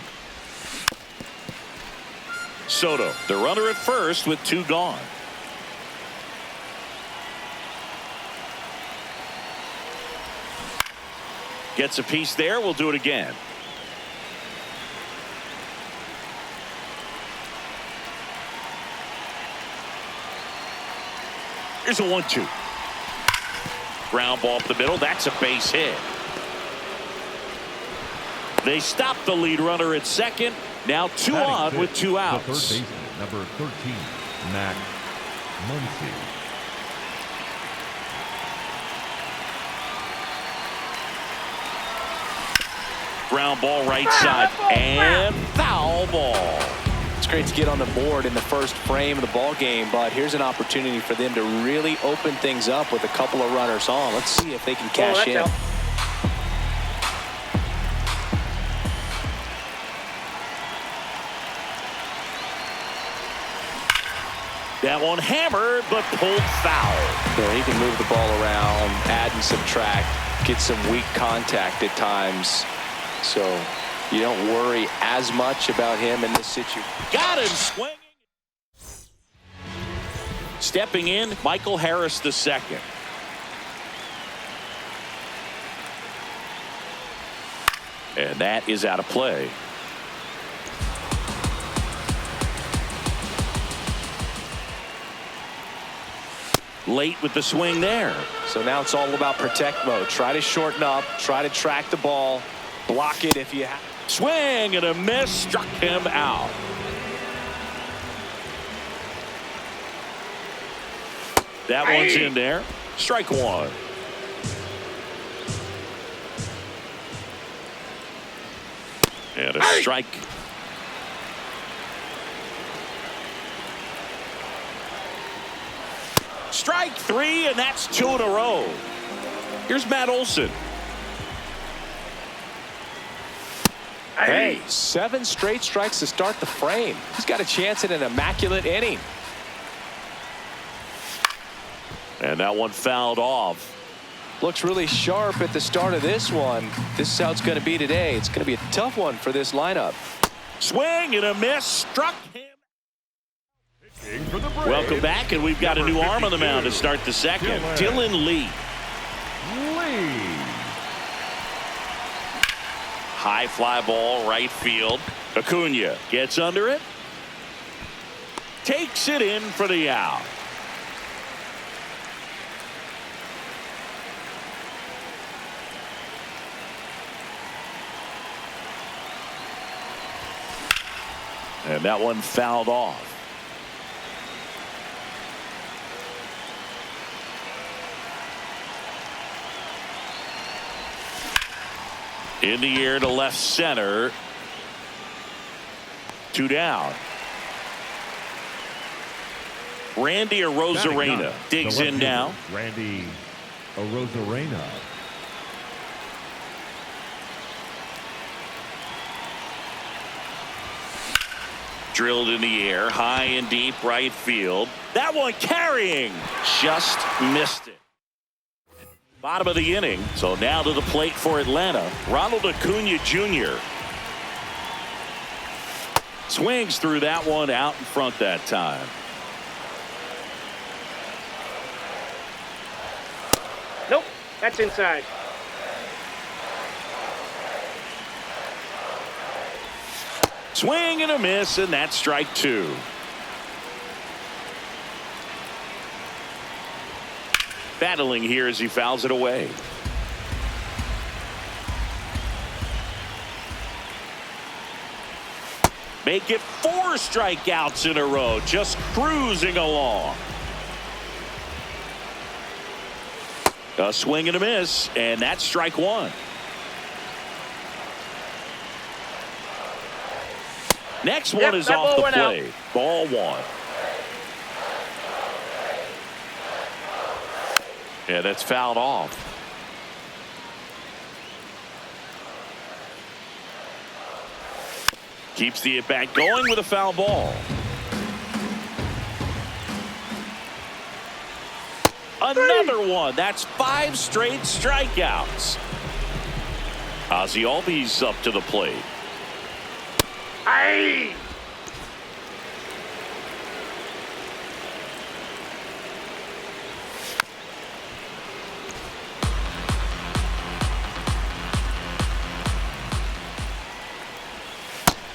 Soto, the runner at first with two gone. Gets a piece there. We'll do it again. Here's a 1-2. Ground ball up the middle. That's a base hit. They stop the lead runner at second. Now two on with two outs. The third baseman, number 13, Matt Muncy. Ground ball right side and foul ball. It's great to get on the board in the first frame of the ball game, but here's an opportunity for them to really open things up with a couple of runners on. Let's see if they can cash in. Out. That one hammered, but pulled foul. Yeah, he can move the ball around, add and subtract, get some weak contact at times. So you don't worry as much about him in this situation. Got him swinging. Stepping in, Michael Harris II. And that is out of play. Late with the swing there. So now it's all about protect mode. Try to shorten up, try to track the ball, block it if you have. Swing and a miss, struck him out. That one's in there. Strike one. And a strike. Strike three, and that's 2 in a row. Here's Matt Olson. Hey, 7 straight strikes to start the frame. He's got a chance at an immaculate inning. And that one fouled off. Looks really sharp at the start of this one. This is how it's going to be today. It's going to be a tough one for this lineup. Swing and a miss, struck him. Welcome back, and we've got a new arm on the mound to start the second. Dylan Lee. High fly ball, right field. Acuna gets under it. Takes it in for the out. And that one fouled off. In the air to left center. 2 down. Randy Arozarena digs in now. Randy Arozarena. Drilled in the air, high and deep right field. That one carrying. Just missed it. Bottom of the inning. So now to the plate for Atlanta. Ronald Acuna Jr. Swings through that one out in front that time. Nope, that's inside. Swing and a miss, and that's strike 2. Battling here as he fouls it away. Make it 4 strikeouts in a row, just cruising along. A swing and a miss, and that's strike 1. Next one is off the plate. Ball 1. Yeah, that's fouled off. Keeps the at-bat going with a foul ball. Another one. That's 5 straight strikeouts. Ozzie Albies up to the plate. Aye.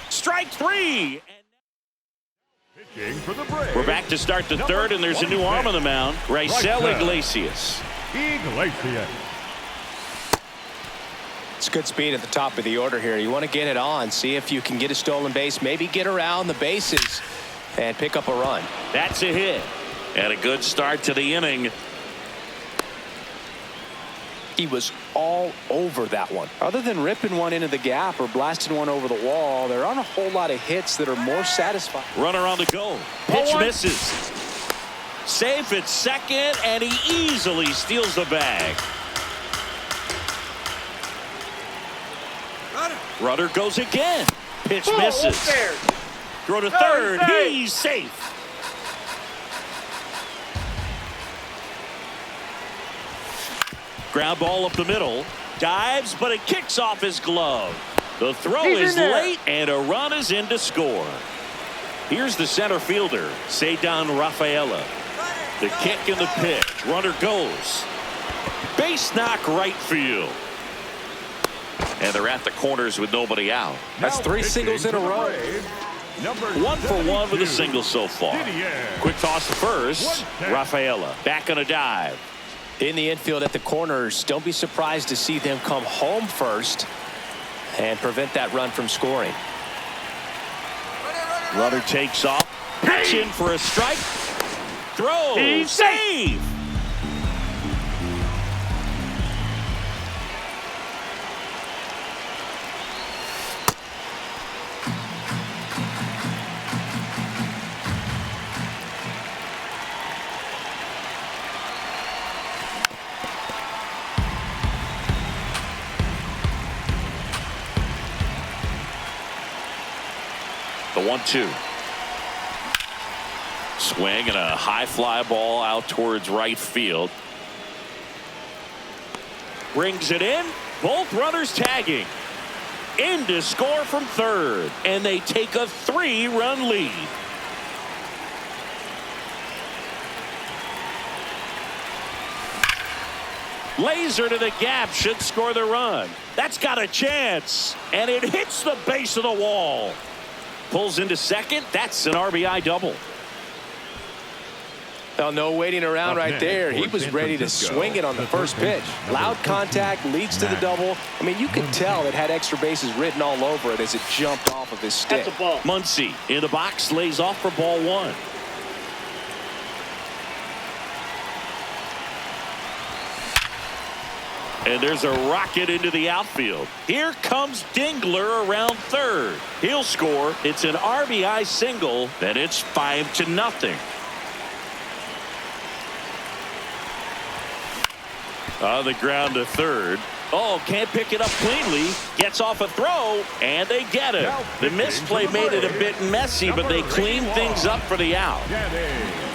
Strike 3. For the Braves. We're back to start the third, and there's a new arm on the mound. Raisel Iglesias. Iglesias. It's good speed at the top of the order here. You want to get it on, see if you can get a stolen base, maybe get around the bases and pick up a run. That's a hit. And a good start to the inning. He was all over that one. Other than ripping one into the gap or blasting one over the wall, there aren't a whole lot of hits that are more satisfying. Runner on the go. Pitch misses. Safe at second, and he easily steals the bag. Runner goes again. Pitch misses. Throw to third. He's safe. Ground ball up the middle. Dives, but it kicks off his glove. The throw is late, and a run is in to score. Here's the center fielder, Ceddanne Rafaela. The kick and the pitch. Runner goes. Base knock right field. And they're at the corners with nobody out. That's 3 singles in a row. 1 for 1 with a single so far. Quick toss to first. Rafaela back on a dive. In the infield at the corners, don't be surprised to see them come home first and prevent that run from scoring. Runner takes off. Pitch in for a strike. Throw. Save. The 1-2. Swing and a high fly ball out towards right field. Brings it in. Both runners tagging. In to score from third. And they take a 3-run lead. Laser to the gap should score the run. That's got a chance. And it hits the base of the wall. Pulls into second. That's an RBI double. Well, no waiting around right there. He was ready to swing it on the first pitch. Loud contact leads to the double. I mean, you could tell it had extra bases written all over it as it jumped off of his stick. That's a ball. Muncy in the box, lays off for ball 1. And there's a rocket into the outfield. Here comes Dingler around third. He'll score. It's an RBI single. Then it's 5-0. On the ground to third. Oh, can't pick it up cleanly. Gets off a throw, and they get it. The misplay made it a bit messy, but they cleaned things up for the out.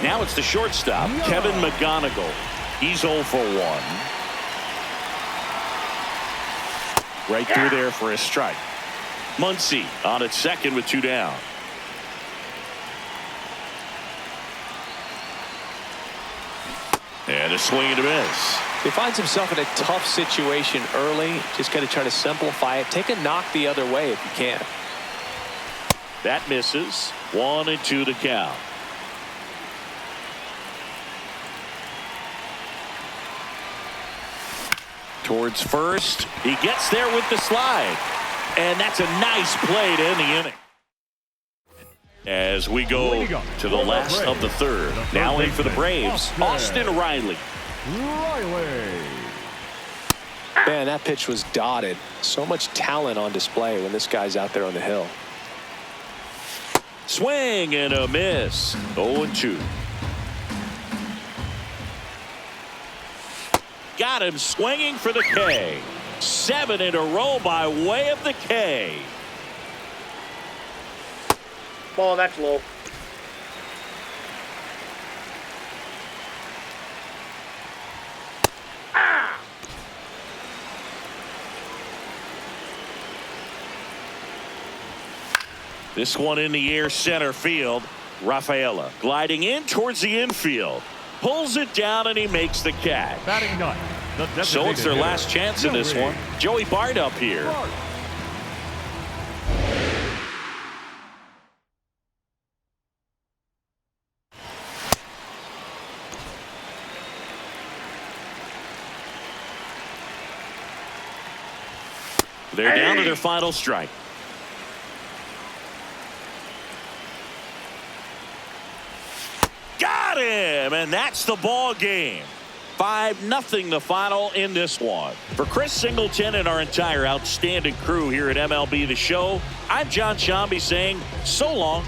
Now it's the shortstop, Kevin McGonigal. He's 0 for 1. Right through there for a strike. Muncy on at second with 2 down. And a swing and a miss. He finds himself in a tough situation early. Just got to try to simplify it. Take a knock the other way if you can. That misses. 1-2 the count. Towards first. He gets there with the slide. And that's a nice play to end the inning. As we go to the last of the third. Now in for the Braves, Austin Riley. Man, that pitch was dotted. So much talent on display when this guy's out there on the hill. Swing and a miss. 0-2. Got him swinging for the K. 7 in a row by way of the K. Ball, that's low. This one in the air center field. Rafaela gliding in towards the infield. Pulls it down and he makes the catch. Batting ninth. So it's their last chance in this one. Joey Bart up here. They're down to their final strike. Got him, and that's the ball game. 5-0 the final in this one. For Chris Singleton and our entire outstanding crew here at MLB The Show, I'm John Shambi saying so long.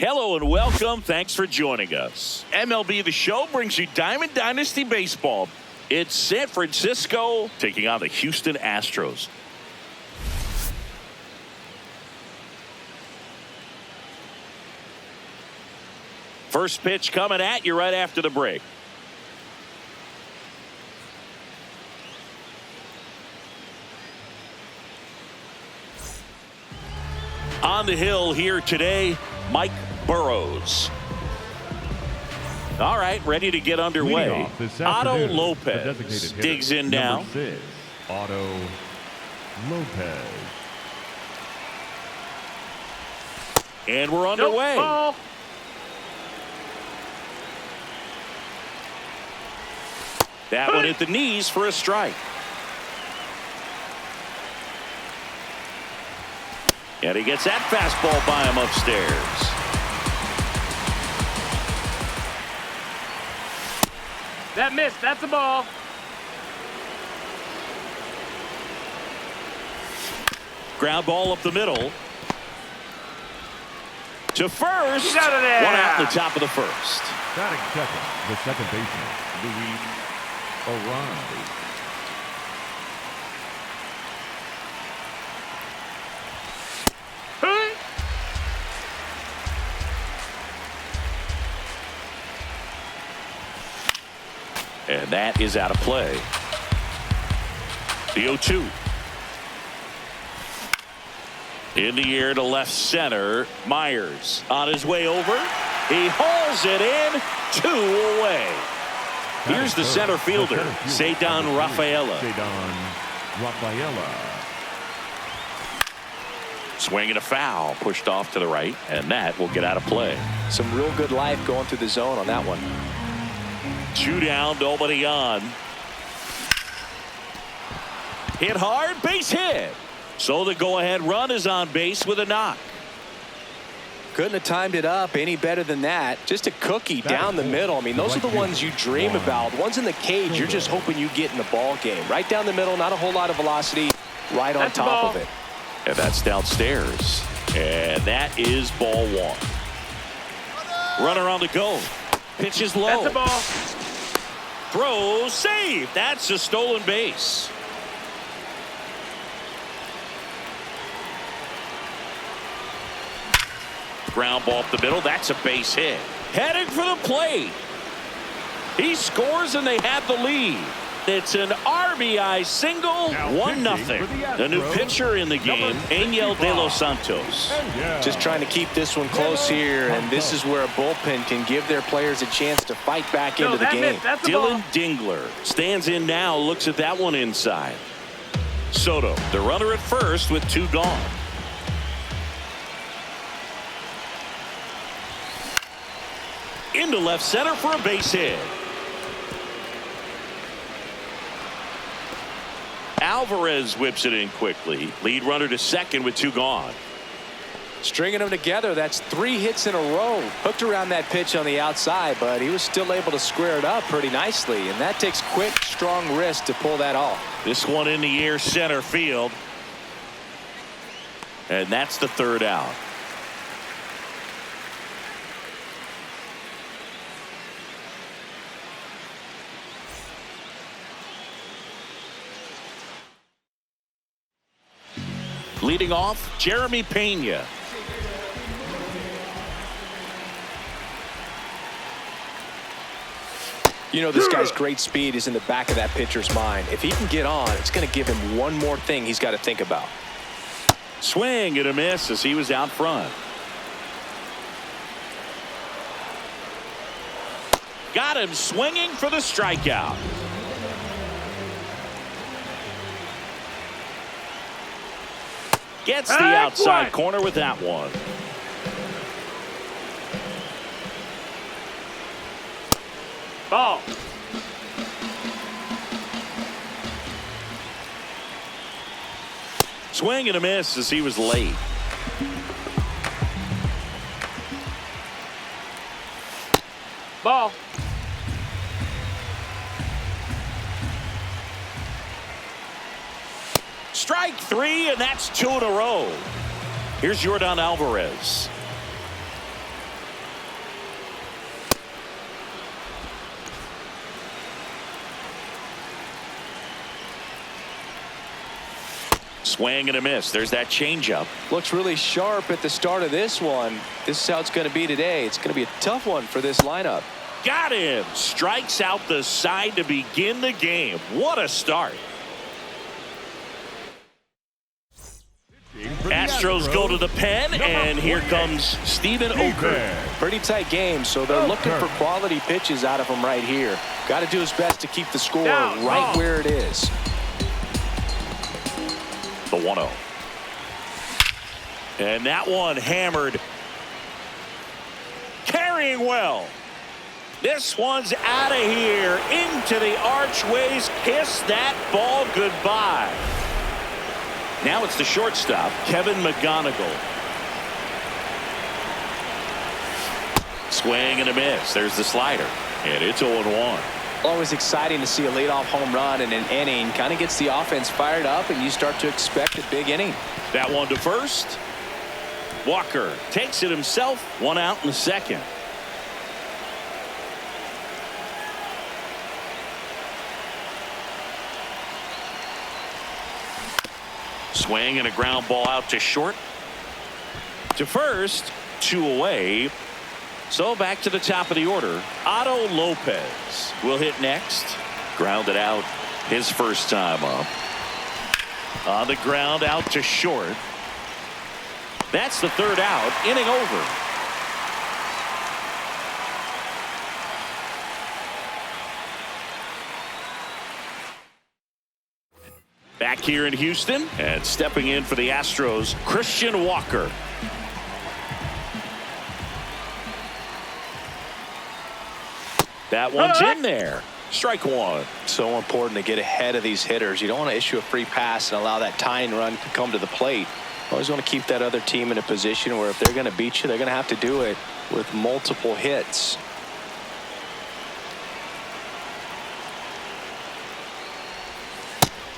Hello and welcome. Thanks for joining us. MLB The Show brings you Diamond Dynasty Baseball. It's San Francisco taking on the Houston Astros. First pitch coming at you right after the break. On the hill here today, Mike Burrows. All right, ready to get underway. Otto Lopez digs in now. 6, Otto Lopez. And we're underway. Nope, That one at the knees for a strike. And he gets that fastball by him upstairs. That missed. That's a ball. Ground ball up the middle. To first. He's out of there. One out in the top of the first. Batting second, the second baseman, Luis O'Reilly. And that is out of play. The 0-2. In the air to left center. Myers on his way over. He hauls it in. 2 away. Here's the center fielder, Ceddanne Rafaela. Ceddanne Rafaela. Swinging a foul, pushed off to the right, and that will get out of play. Some real good life going through the zone on that one. 2 down, nobody on. Hit hard, base hit. So the go-ahead run is on base with a knock. Couldn't have timed it up any better than that. Just a cookie down the middle. I mean, those are the ones you dream about. Ones in the cage, you're just hoping you get in the ball game. Right down the middle, not a whole lot of velocity, right on top of it. And that's downstairs. And that is ball 1. Runner on the go. Pitch is low. That's a ball. Throw, save. That's a stolen base. Ground ball up the middle. That's a base hit. Heading for the plate. He scores and they have the lead. It's an RBI single, 1-0. The new pitcher in the game, Angel De Los Santos. Just trying to keep this one close here, and this is where a bullpen can give their players a chance to fight back into the game. Dylan Dingler stands in now, looks at that one inside. Soto, the runner at first with 2 gone. Into left center for a base hit. Alvarez whips it in quickly. Lead runner to second with 2 gone. Stringing them together, that's 3 hits in a row. Hooked around that pitch on the outside, but he was still able to square it up pretty nicely, and that takes quick, strong wrist to pull that off. This one in the air, center field. And that's the 3rd out. Leading off, Jeremy Pena. You know, this guy's great speed is in the back of that pitcher's mind. If he can get on, it's going to give him one more thing he's got to think about. Swing and a miss as he was out front. Got him swinging for the strikeout. Gets the outside corner with that one. Ball. Swing and a miss as he was late. Ball. Strike 3, and that's 2 in a row. Here's Yordan Alvarez. Swing and a miss. There's that changeup. Looks really sharp at the start of this one. This is how it's going to be today. It's going to be a tough one for this lineup. Got him. Strikes out the side to begin the game. What a start. Astros go to the pen, and here comes Stephen Oker. Pretty tight game, so they're looking for quality pitches out of him right here. Got to do his best to keep the score right where it is. The 1-0. And that one hammered. Carrying well. This one's out of here into the archways. Kiss that ball goodbye. Now it's the shortstop, Kevin McGonigal. Swing and a miss. There's the slider. And it's 0-1. Always exciting to see a leadoff home run in an inning. Kind of gets the offense fired up, and you start to expect a big inning. That one to first. Walker takes it himself. 1 out in the second. Swing and a ground ball out to short. To first, 2 away. So back to the top of the order. Otto Lopez will hit next. Grounded out his first time up. On the ground out to short. That's the 3rd out. Inning over. Back here in Houston, and stepping in for the Astros, Christian Walker. That one's in there. Strike 1. So important to get ahead of these hitters. You don't want to issue a free pass and allow that tying run to come to the plate. Always want to keep that other team in a position where if they're going to beat you, they're going to have to do it with multiple hits.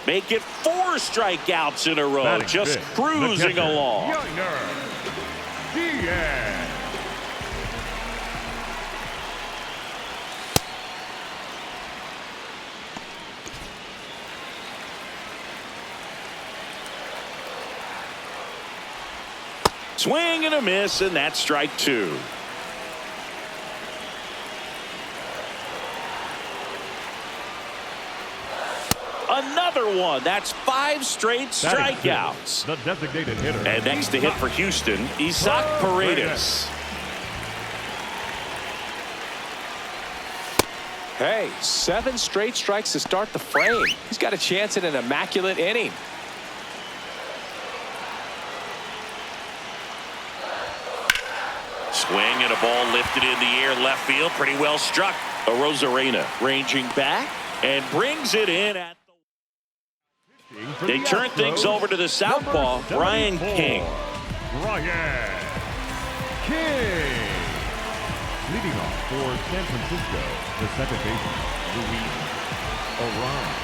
Make it 4 strikeouts in a row. Batting Just fifth, cruising along. Diaz. Swing and a miss, and that's strike two. Another one. That's 5 straight strikeouts. The designated hitter. And next to hit for Houston, Isaac Paredes. Hey, 7 straight strikes to start the frame. He's got a chance at an immaculate inning. Swing and a ball lifted in the air left field. Pretty well struck. Arozarena ranging back and brings it in at the... They turn things over to the southpaw, Brian King. Brian King. Leading off for San Francisco, the second baseman, Luis Arraez.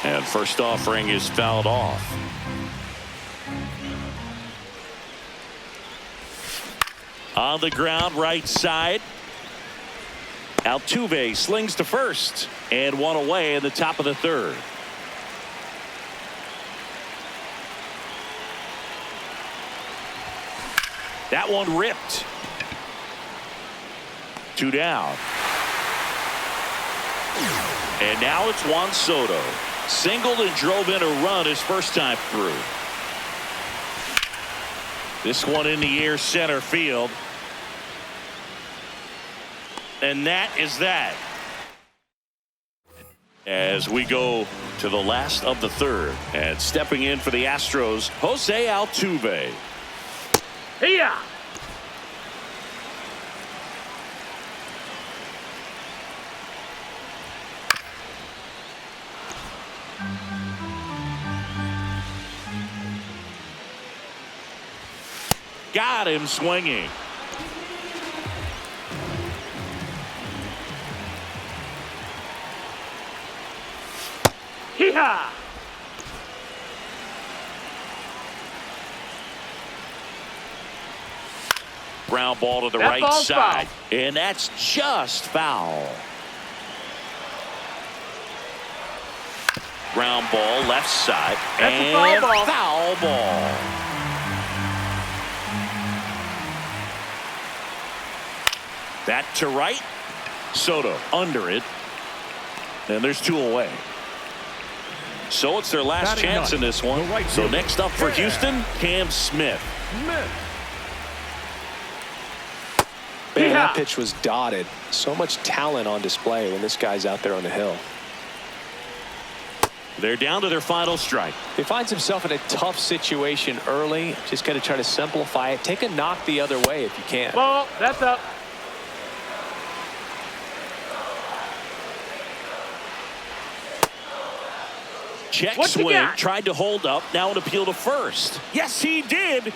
And first offering is fouled off. On the ground, right side. Altuve slings to first and one away in the top of the third. That one ripped. 2 down. And now it's Juan Soto. Singled and drove in a run his first time through. This one in the air center field. And that is that. As we go to the last of the third. And stepping in for the Astros, Jose Altuve. Here. Got him swinging. Hee-haw. Ground ball to the That right ball's side. foul. And that's just foul. Ground ball left side. That's a and foul ball. Foul ball. That to right. Soto under it. And there's 2 away. So it's their last Batting chance in ninth, this one. the right So fielder. next up for Yeah. Houston, Cam Smith. Smith. Man, Yeah. that pitch was dotted. So much talent on display when this guy's out there on the hill. They're down to their final strike. He finds himself in a tough situation early. Just got to try to simplify it. Take a knock the other way if you can. Ball. That's up. Check What you swing. got? Tried to hold up. Now an appeal to first. Yes, he did.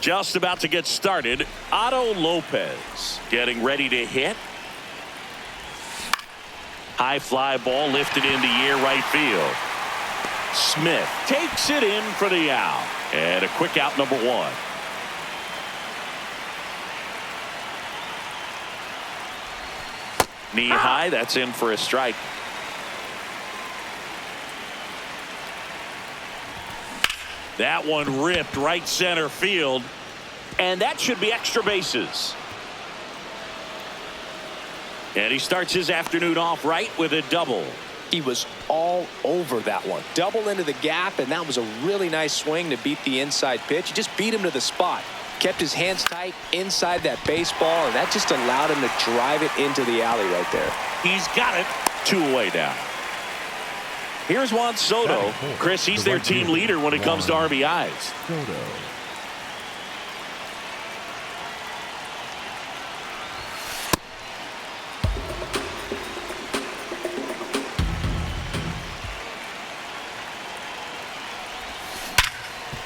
Just about to get started. Otto Lopez getting ready to hit. High fly ball lifted in the air right field. Smith takes it in for the out. And a quick out, number one. Knee high, that's in for a strike. That one ripped right center field. And that should be extra bases. And he starts his afternoon off right with a double. He was all over that one. Double into the gap, and that was a really nice swing to beat the inside pitch. He just beat him to the spot. Kept his hands tight inside that baseball, and that just allowed him to drive it into the alley right there. He's got it. 2 away now. Here's Juan Soto. Chris, he's their team leader when it comes to RBIs. Soto.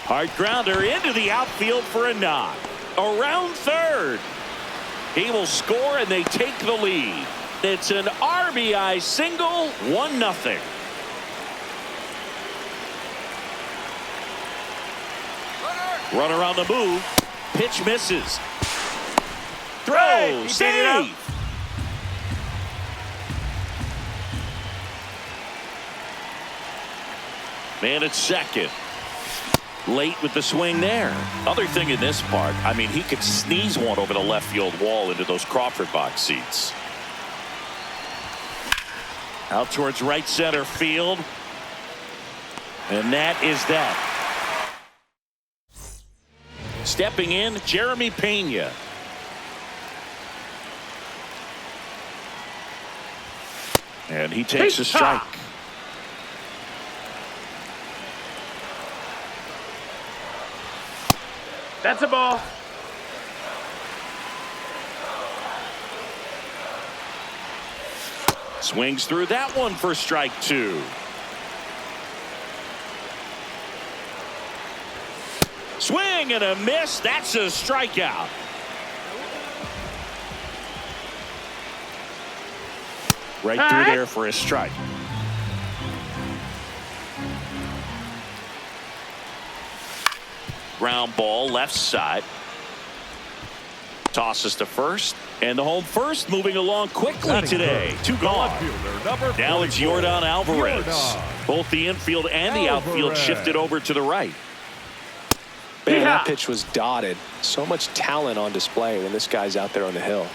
Hard grounder into the outfield for a knock. Around third. He will score and they take the lead. It's an RBI single, 1-0. Runner on the move. Pitch misses. Throw. Save. Man at second. Late with the swing there. Other thing in this part, I mean, he could sneeze one over the left field wall into those Crawford box seats. Out towards right center field. And that is that. Stepping in, Jeremy Pena. And he takes a strike. That's a ball. Swings through that one for strike 2. Swing and a miss. That's a strikeout. Right through there for a strike. Ground ball left side. Tosses to first. And the home first moving along quickly today. 2 gone. Now it's Yordan Alvarez. Both the infield and the outfield shifted over to the right. Man, that pitch was dotted. So much talent on display when this guy's out there on the hill.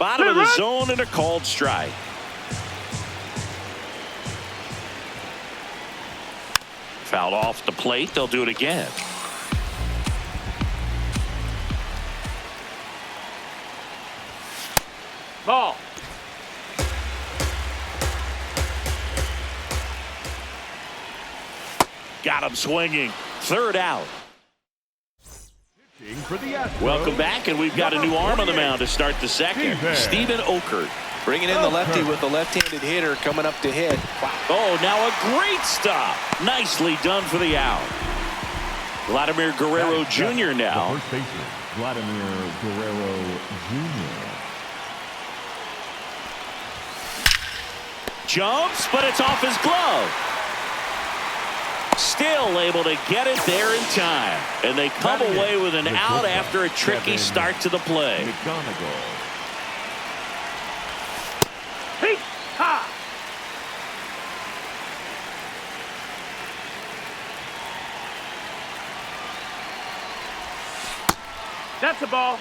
Bottom of the zone and a called strike. Fouled off the plate. They'll do it again. Ball. Got him swinging. 3rd out. For the Astros, Welcome back, and we've got a new arm on the mound to start the second. Steven Okert. Bringing in the lefty with the left-handed hitter coming up to hit. Wow. Oh, now a great stop. Nicely done for the out. Vladimir Guerrero Jr. now. The first baseman, Vladimir Guerrero Jr. Jumps, but it's off his glove. Still able to get it there in time. And they come away with an out after a tricky start to the play. McGonigal. Hey, ha! That's a ball.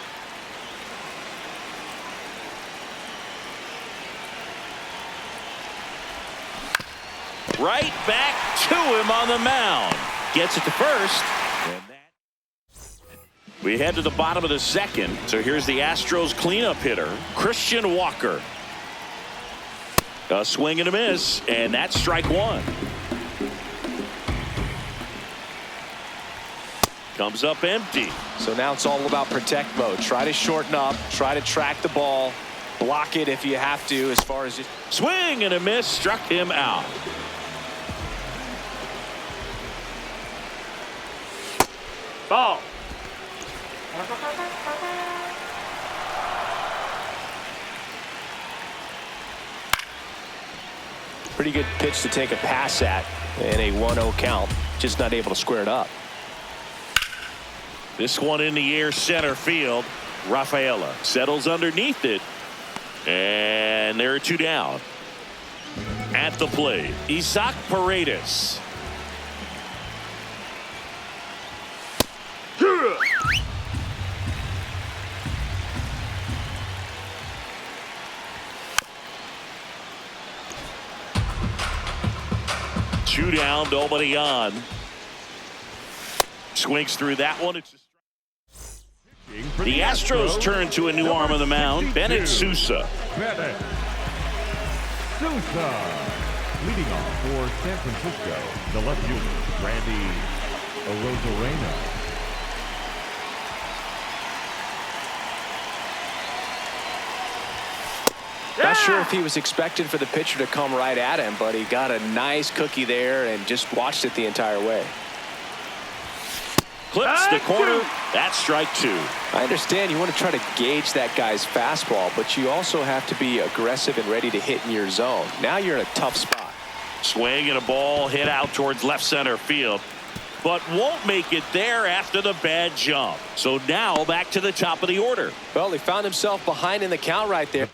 Right back to him on the mound. Gets it to first. And we head to the bottom of the second. So here's the Astros cleanup hitter, Christian Walker. A swing and a miss, and that's strike 1. Comes up empty. So now it's all about protect mode. Try to shorten up. Try to track the ball. Block it if you have to as far as you... Swing and a miss. Struck him out. Ball. Pretty good pitch to take a pass at in a 1-0 count. Just not able to square it up. This one in the air, center field. Rafaela settles underneath it. And there are 2 down. At the plate, Isaac Paredes. Two down, nobody on. Swings through that one. It's the Astros turn to a new arm on the mound, Bennett Sousa. Bennett Sousa. Leading off for San Francisco, the left fielder, Randy Arozarena. Not sure if he was expected for the pitcher to come right at him, but he got a nice cookie there and just watched it the entire way. Clips the corner. That's strike 2. I understand you want to try to gauge that guy's fastball, but you also have to be aggressive and ready to hit in your zone. Now you're in a tough spot. Swing and a ball hit out towards left center field, but won't make it there after the bad jump. So now back to the top of the order. Well, he found himself behind in the count right there.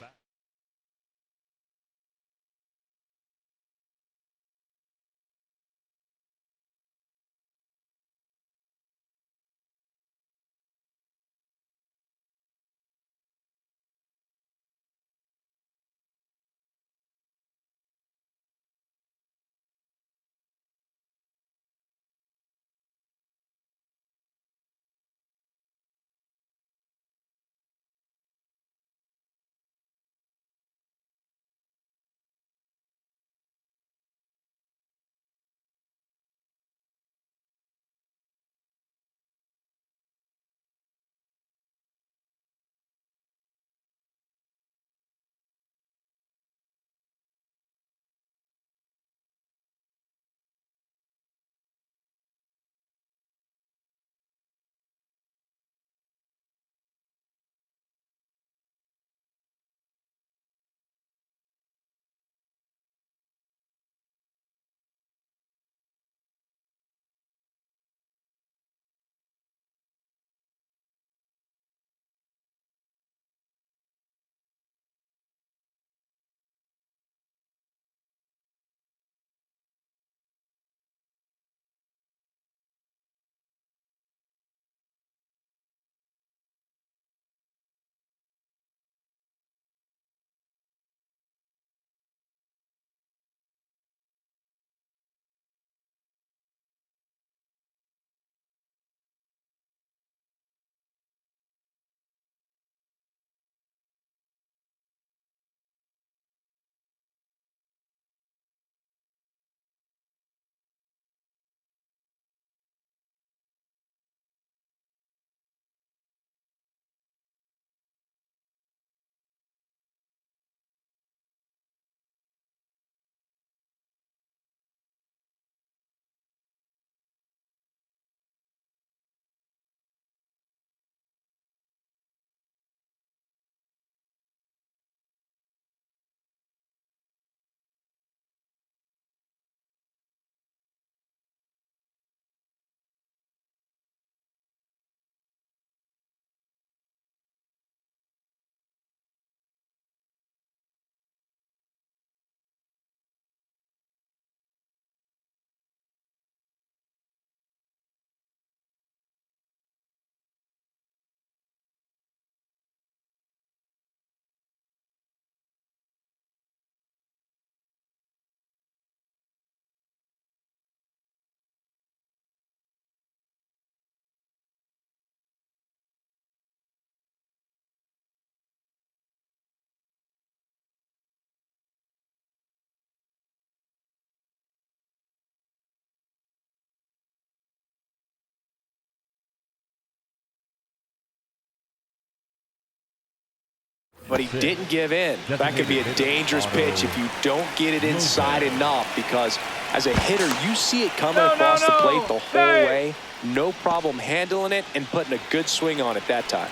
But he didn't give in. That could be a dangerous pitch if you don't get it inside enough, because as a hitter, you see it coming across the plate the whole way. No problem handling it and putting a good swing on it that time.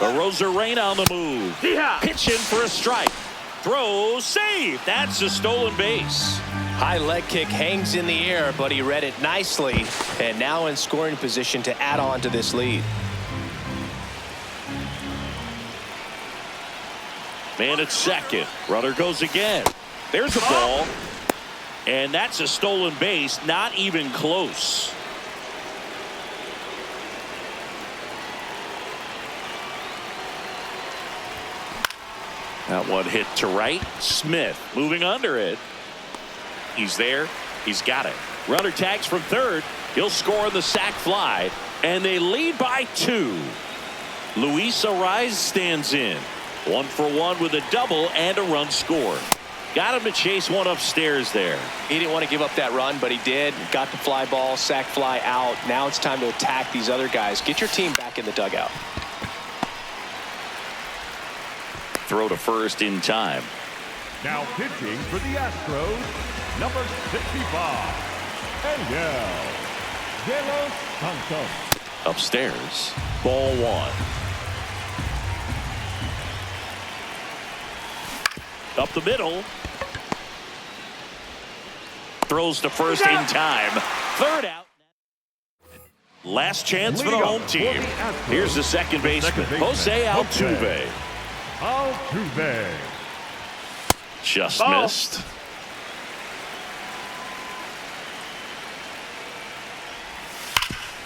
Arozarena on the move. Pitching for a strike. Throws, save. That's a stolen base. High leg kick hangs in the air, but he read it nicely, and now in scoring position to add on to this lead. Man at second. Runner goes again. There's a ball. And that's a stolen base. Not even close. That one hit to right. Smith moving under it. He's there. He's got it. Runner tags from third. He'll score on the sac fly. And they lead by 2. Luis Ariz stands in. 1 for 1 with a double and a run scored. Got him to chase one upstairs there. He didn't want to give up that run, but he did. Got the fly ball, sac fly out. Now it's time to attack these other guys. Get your team back in the dugout. Throw to first in time. Now pitching for the Astros, number 65, Angel De Los Santos. Upstairs. Ball 1. Up the middle. Throws to first in time. Third out. Last chance for the home team. Here's the second baseman, Jose Altuve. Altuve. Just Ball. missed.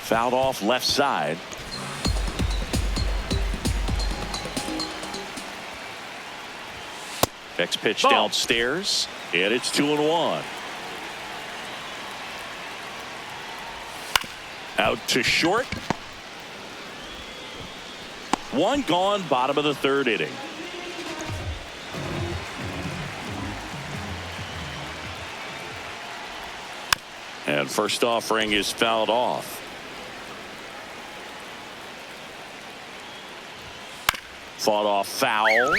Fouled off left side. Next pitch Ball. downstairs, and it's 2-1. Out to short. 1 gone, bottom of the 3rd inning. And first offering is fouled off. Fought off foul.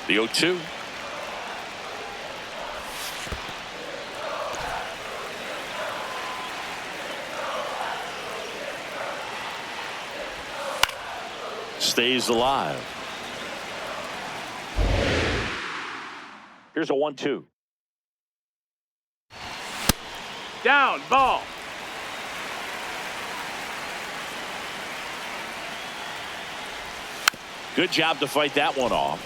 The 0-2. Stays alive. Here's a 1-2. Down, ball. Good job to fight that one off.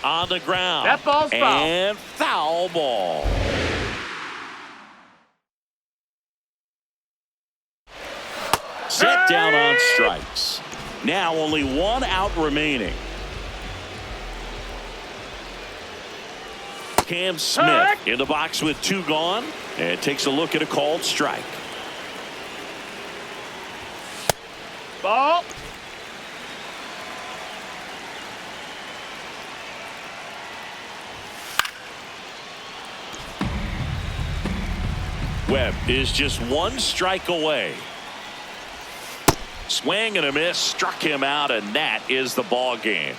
On the ground. That ball's foul. And foul ball. Set down on strikes. Now only 1 out remaining. Cam Smith in the box with 2 gone, and takes a look at a called strike. Ball. Webb is just 1 strike away. Swing and a miss, struck him out, and that is the ball game.